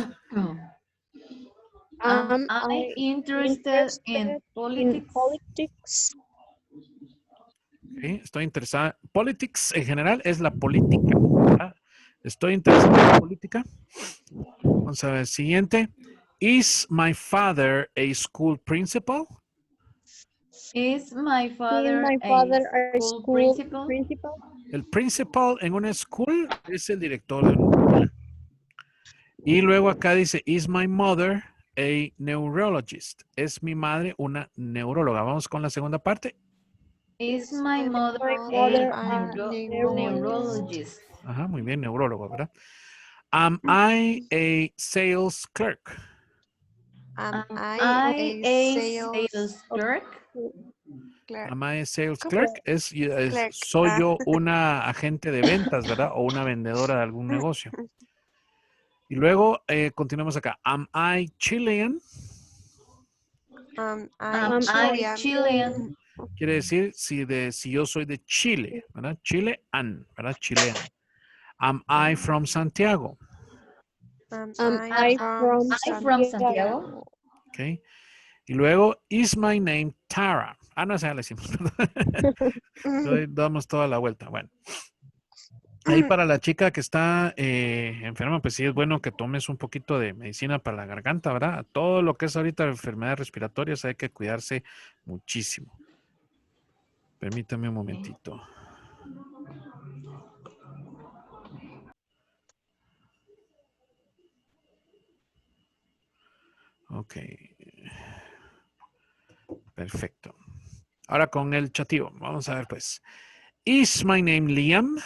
S4: Am I interested in
S3: in
S4: politics?
S3: politics?
S1: Ok, estoy interesada. Politics en general es la política, ¿verdad? Estoy interesado en la política. Vamos a ver, siguiente. Is my father a school principal?
S4: Is my
S3: Is
S4: father
S3: my
S4: a
S3: father a
S4: school
S3: school
S4: principal?
S3: principal?
S1: El principal en una school es el director de una escuela. Y luego acá dice, is my mother a neurologist? Es mi madre una neuróloga. Vamos con la segunda parte.
S4: Is my mother
S3: mother
S4: a
S3: a
S4: neurologist?
S1: Ajá, muy bien, neurólogo, ¿verdad? Am I a sales clerk?
S5: Am
S4: Am
S5: I a sales
S4: clerk?
S5: clerk?
S1: Am I a sales
S5: ¿Cómo?
S1: clerk?
S5: Clerk.
S1: Soy
S5: Ah.
S1: yo una agente de ventas, ¿verdad? O una vendedora de algún negocio. Y luego continuamos acá. Am I Chilean?
S5: Am
S4: Am
S5: I
S4: I
S5: Chilean?
S4: Chilean?
S1: Quiere decir si yo soy de Chile, ¿verdad? Chilean, ¿verdad? Chilean. Am I from Santiago?
S5: Am
S3: I from
S4: From
S3: Santiago?
S4: Santiago?
S1: Okay. Y luego, is my name Tara? Ah, no, esa ya la hicimos. Hoy damos toda la vuelta. Bueno. Ahí para la chica que está enferma, pues sí es bueno que tomes un poquito de medicina para la garganta, ¿verdad? Todo lo que es ahorita enfermedades respiratorias hay que cuidarse muchísimo. Permítame un momentito. Ok. Perfecto. Ahora con el chativo. Vamos a ver pues. Is my name Liam?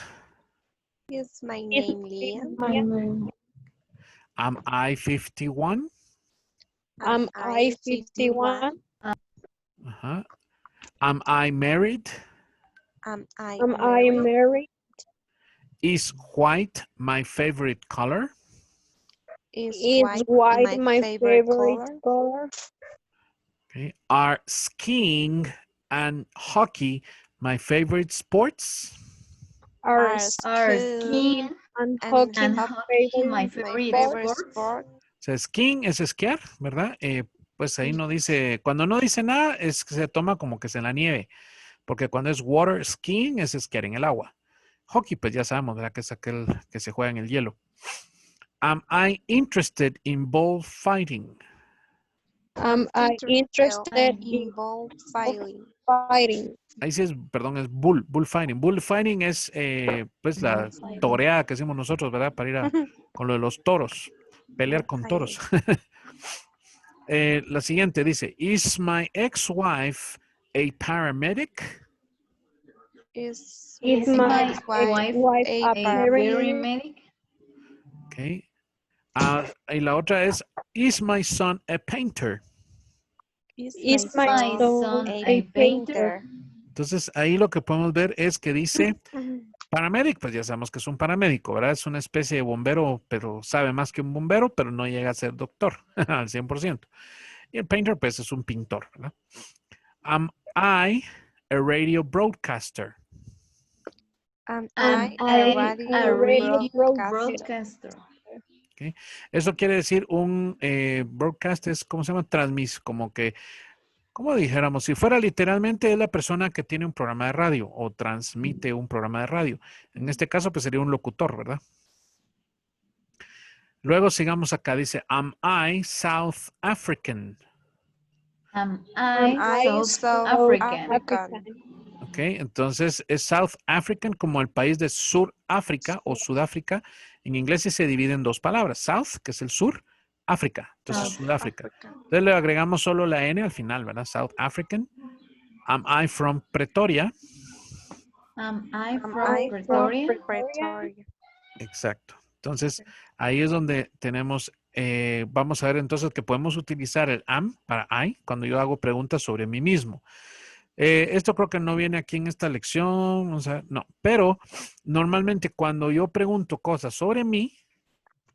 S5: Is my
S3: Is
S5: name Liam?
S6: My name.
S1: Am I 51?
S3: Am I 51?
S1: Uh-huh. Am I married?
S5: Am I
S3: Am I
S5: married?
S3: married?
S1: Is white my favorite color?
S5: Is
S3: Is white my
S5: favorite
S3: favorite color?
S1: Okay. Are skiing and hockey my favorite sports?
S3: Are
S5: Are
S3: skiing
S4: Skiing
S3: and
S5: and
S3: hockey
S4: and
S3: my
S4: hockey
S3: favorite
S4: my
S5: my
S4: favorite
S5: favorite
S4: sport.
S5: sport?
S1: O sea, skiing es esquiar, ¿verdad? Pues ahí no dice, cuando no dice nada, es que se toma como que es en la nieve, porque cuando es water skiing es esquiar en el agua. Hockey, pues ya sabemos, ¿verdad? Que es aquel que se juega en el hielo. Am I interested in bullfighting?
S3: Am I interested in
S5: bullfighting?
S3: fighting?
S1: Ahí sí es, perdón, es bullfighting. Bullfighting es pues la toreada que hacemos nosotros, ¿verdad? Para ir con lo de los toros, pelear con toros. La siguiente dice, is my ex-wife a paramedic?
S5: Is
S3: Is
S4: my
S3: my
S4: ex-wife
S3: wife
S5: a
S3: a
S4: A
S3: paramedic?
S4: paramedic?
S1: Okay. Y la otra es, is my son a painter?
S3: Is my
S4: My
S3: son
S4: son
S3: a
S4: a
S3: painter?
S4: painter?
S1: Entonces ahí lo que podemos ver es que dice paramedic, pues ya sabemos que es un paramédico, ¿verdad? Es una especie de bombero, pero sabe más que un bombero, pero no llega a ser doctor al 100%. Y el painter, pues es un pintor, ¿verdad? Am I a radio broadcaster?
S5: Am
S4: Am
S5: I
S4: I
S5: a radio
S4: broadcaster?
S1: Okay. Eso quiere decir un broadcast es, ¿cómo se llama? Como que, como dijéramos, si fuera literalmente es la persona que tiene un programa de radio o transmite un programa de radio. En este caso, pues sería un locutor, ¿verdad? Luego sigamos acá, dice, am I South African?
S4: Am I South African?
S1: Ok, entonces es South African como el país de Suráfrica o Sudáfrica. En inglés se divide en dos palabras, South, que es el sur, África, entonces Sudáfrica. Entonces le agregamos solo la N al final, ¿verdad? South African. Am I from Pretoria?
S4: Am I from
S5: Pretoria?
S4: Pretoria?
S1: Exacto. Entonces ahí es donde tenemos, vamos a ver entonces que podemos utilizar el am para I cuando yo hago preguntas sobre mí mismo. Esto creo que no viene aquí en esta lección, o sea, no, pero normalmente cuando yo pregunto cosas sobre mí,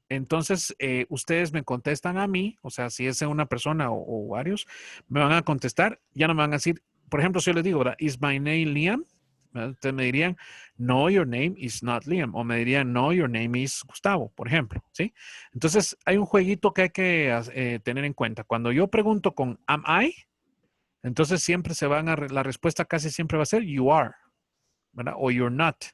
S1: entonces ustedes me contestan a mí, o sea, si es una persona o varios, me van a contestar, ya no me van a decir, por ejemplo, si yo les digo, ¿verdad? Is my name Liam? Ustedes me dirían, no, your name is not Liam, o me dirían, no, your name is Gustavo, por ejemplo, ¿sí? Entonces hay un jueguito que hay que tener en cuenta. Cuando yo pregunto con am I, entonces siempre se van a, la respuesta casi siempre va a ser you are, ¿verdad? O you're not.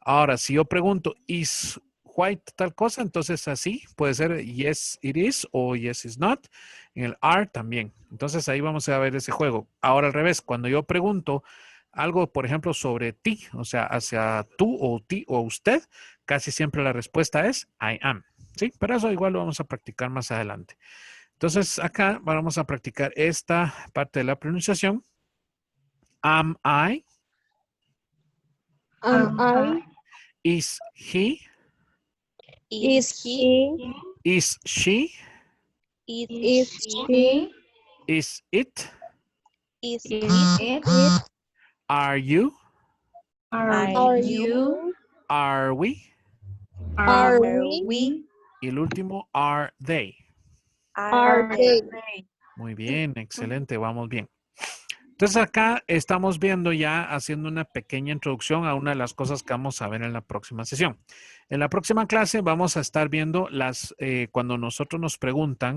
S1: Ahora, si yo pregunto, ¿is white tal cosa? Entonces así puede ser yes it is o yes it's not. En el are también. Entonces ahí vamos a ver ese juego. Ahora al revés, cuando yo pregunto algo, por ejemplo, sobre ti, o sea, hacia tú o ti o usted, casi siempre la respuesta es I am. ¿Sí? Pero eso igual lo vamos a practicar más adelante. Entonces acá vamos a practicar esta parte de la pronunciación. Am I?
S3: Am I?
S1: Is he?
S3: Is he?
S1: Is she?
S3: Is
S4: She
S3: she?
S1: Is it?
S5: Is
S4: is it?
S1: Are you?
S4: Are
S3: Are
S4: you?
S3: you?
S1: Are we?
S3: Are
S5: we?
S3: we?
S1: Y el último, are they?
S3: Are they?
S1: Muy bien, excelente, vamos bien. Entonces acá estamos viendo ya, haciendo una pequeña introducción a una de las cosas que vamos a ver en la próxima sesión. En la próxima clase vamos a estar viendo cuando nosotros nos preguntan,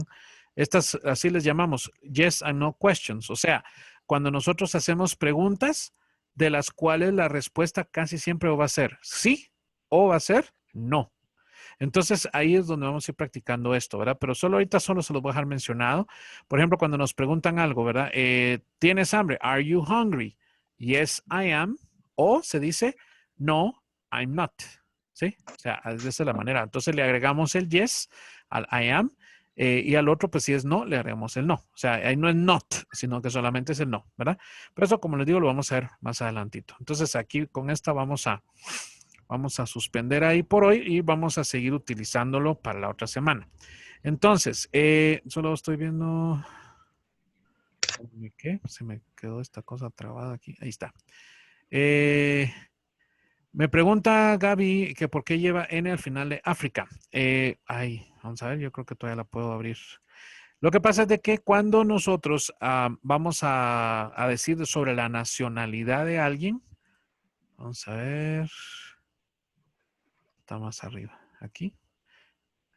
S1: estas así les llamamos yes and no questions, o sea, cuando nosotros hacemos preguntas de las cuales la respuesta casi siempre va a ser sí o va a ser no. Entonces, ahí es donde vamos a ir practicando esto, ¿verdad? Pero ahorita solo se los voy a dejar mencionado. Por ejemplo, cuando nos preguntan algo, ¿verdad? ¿Tienes hambre? Are you hungry? Yes, I am. O se dice, no, I'm not. ¿Sí? O sea, de esa es la manera. Entonces, le agregamos el yes al I am. Y al otro, pues si es no, le agregamos el no. O sea, ahí no es not, sino que solamente es el no, ¿verdad? Pero eso, como les digo, lo vamos a ver más adelantito. Entonces, aquí con esta vamos a suspender ahí por hoy y vamos a seguir utilizándolo para la otra semana. Entonces, solo estoy viendo... ¿Qué? Se me quedó esta cosa trabada aquí. Ahí está. Me pregunta Gaby que por qué lleva N al final de África. Vamos a ver, yo creo que todavía la puedo abrir. Lo que pasa es de que cuando nosotros vamos a decir sobre la nacionalidad de alguien, vamos a ver... Está más arriba. Aquí.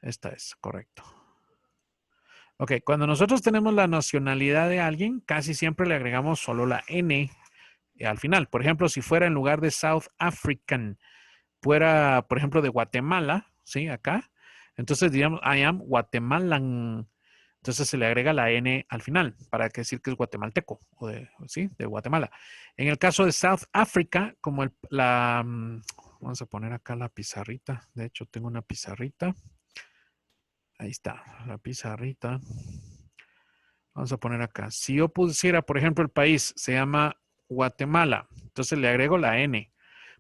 S1: Esta es, correcto. Ok, cuando nosotros tenemos la nacionalidad de alguien, casi siempre le agregamos solo la N al final. Por ejemplo, si fuera en lugar de South African, fuera, por ejemplo, de Guatemala, ¿sí? Acá. Entonces diríamos, I am Guatemalan. Entonces se le agrega la N al final para decir que es guatemalteco, ¿sí? De Guatemala. En el caso de South Africa, como vamos a poner acá la pizarrita. De hecho, tengo una pizarrita. Ahí está, la pizarrita. Vamos a poner acá. Si yo pusiera, por ejemplo, el país se llama Guatemala, entonces le agrego la N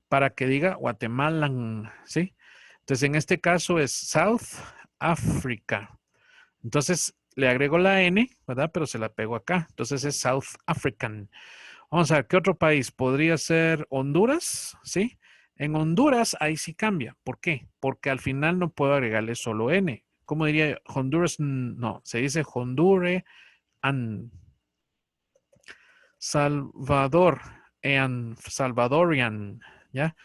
S1: para que diga Guatemalan, ¿sí? Entonces, en este caso es South Africa. Entonces, le agrego la N, ¿verdad? Pero se la pego acá. Entonces, es South African. Vamos a ver, ¿qué otro país? Podría ser Honduras, ¿sí? En Honduras, ahí sí cambia. ¿Por qué? Porque al final no puedo agregarle solo N. ¿Cómo diría Honduras? No, se dice Hondurean. Salvadorian, ¿ya?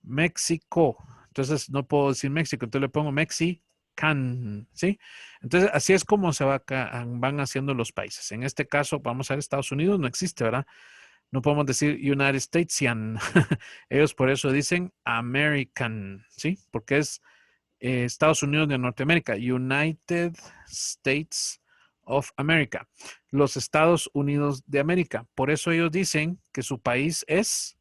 S1: México. Entonces no puedo decir México, entonces le pongo Mexican, ¿sí? Entonces así es como van haciendo los países. En este caso, vamos a ver, Estados Unidos no existe, ¿verdad? No podemos decir United Statesian. Ellos por eso dicen American, ¿sí? Porque es Estados Unidos de Norteamérica, United States of America, los Estados Unidos de América. Por eso ellos dicen que su país es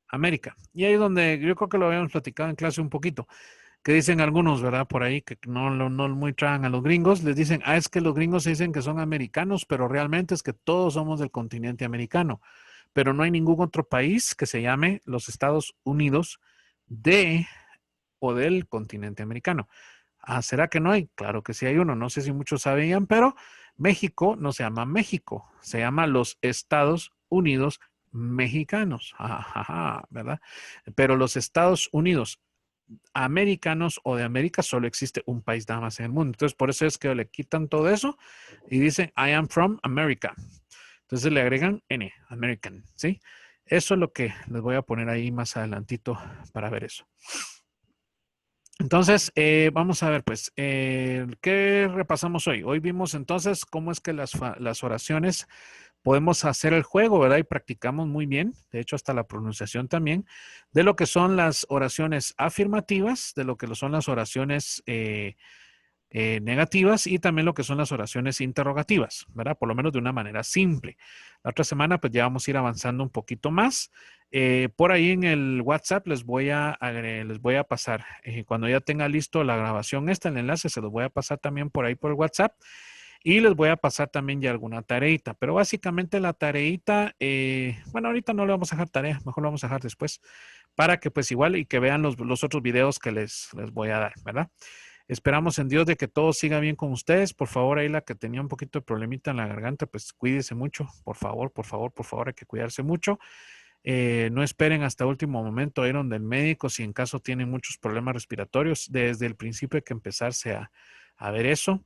S1: América. Y ahí es donde yo creo que lo habíamos platicado en clase un poquito, que dicen algunos, ¿verdad? Por ahí que no muy tragan a los gringos, les dicen, es que los gringos se dicen que son americanos, pero realmente es que todos somos del continente americano. Pero no hay ningún otro país que se llame los Estados Unidos o del continente americano. ¿Será que no hay? Claro que sí hay uno. No sé si muchos sabían, pero México no se llama México, se llama los Estados Unidos mexicanos, ¿verdad? Pero los Estados Unidos americanos o de América solo existe un país nada más en el mundo. Entonces, por eso es que le quitan todo eso y dicen, I am from America. Entonces le agregan N, American, ¿sí? Eso es lo que les voy a poner ahí más adelantito para ver eso. Entonces, vamos a ver, pues, ¿qué repasamos hoy? Hoy vimos entonces cómo es que las oraciones podemos hacer el juego, ¿verdad? Y practicamos muy bien, de hecho, hasta la pronunciación también, de lo que son las oraciones afirmativas, de lo que son las oraciones negativas y también lo que son las oraciones interrogativas, ¿verdad? Por lo menos de una manera simple. La otra semana pues ya vamos a ir avanzando un poquito más. Por ahí en el WhatsApp les voy a pasar, cuando ya tenga listo la grabación esta, el enlace se los voy a pasar también por ahí por el WhatsApp y les voy a pasar también ya alguna tareita, pero básicamente la tareita, bueno, ahorita no le vamos a dejar tarea, mejor lo vamos a dejar después, para que pues igual y que vean los otros videos que les voy a dar, ¿verdad? Esperamos en Dios de que todo siga bien con ustedes. Por favor, ahí la que tenía un poquito de problemita en la garganta, pues cuídese mucho. Por favor, por favor, por favor, hay que cuidarse mucho. No esperen hasta último momento a ir donde el médico si en caso tienen muchos problemas respiratorios. Desde el principio hay que empezarse a ver eso.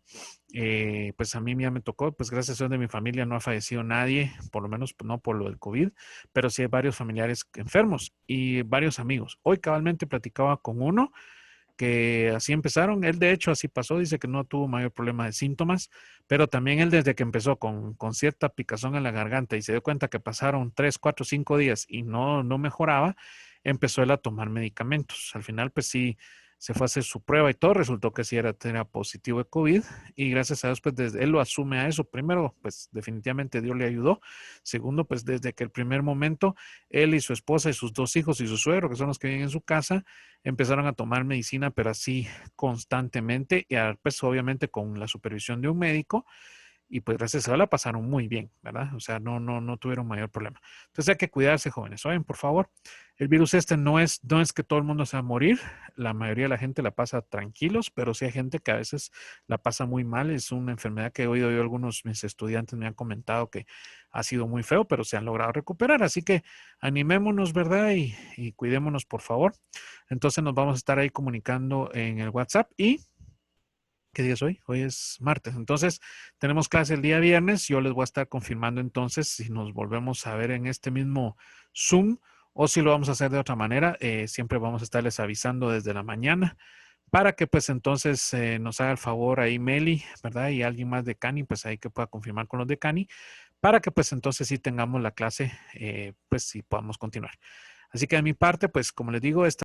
S1: Pues a mí ya me tocó, pues gracias a Dios de mi familia no ha fallecido nadie, por lo menos no por lo del COVID, pero sí hay varios familiares enfermos y varios amigos. Hoy cabalmente platicaba con uno que así empezaron. Él de hecho así pasó, dice que no tuvo mayor problema de síntomas, pero también él desde que empezó con cierta picazón en la garganta y se dio cuenta que pasaron 3, 4, 5 días y no mejoraba, empezó él a tomar medicamentos. Al final pues sí, se fue a hacer su prueba y todo, resultó que sí era positivo de COVID y gracias a Dios pues desde él lo asume a eso. Primero pues definitivamente Dios le ayudó. Segundo pues desde que el primer momento él y su esposa y sus 2 hijos y su suegro, que son los que viven en su casa, empezaron a tomar medicina, pero así constantemente, y pues obviamente con la supervisión de un médico, y pues gracias a Dios la pasaron muy bien, ¿verdad? O sea, no tuvieron mayor problema. Entonces hay que cuidarse, jóvenes. Oigan, por favor, el virus este no es que todo el mundo se va a morir, la mayoría de la gente la pasa tranquilos, pero sí hay gente que a veces la pasa muy mal. Es una enfermedad que he oído yo, algunos mis estudiantes me han comentado que ha sido muy feo, pero se han logrado recuperar. Así que animémonos, ¿verdad? Y cuidémonos, por favor. Entonces nos vamos a estar ahí comunicando en el WhatsApp y ¿qué día es hoy? Hoy es martes. Entonces, tenemos clase el día viernes. Yo les voy a estar confirmando entonces si nos volvemos a ver en este mismo Zoom o si lo vamos a hacer de otra manera. Siempre vamos a estarles avisando desde la mañana para que pues entonces nos haga el favor ahí Meli, ¿verdad? Y alguien más de Cani, pues ahí que pueda confirmar con los de Cani, para que pues entonces sí tengamos la clase, pues sí podamos continuar. Así que de mi parte, pues como les digo, esta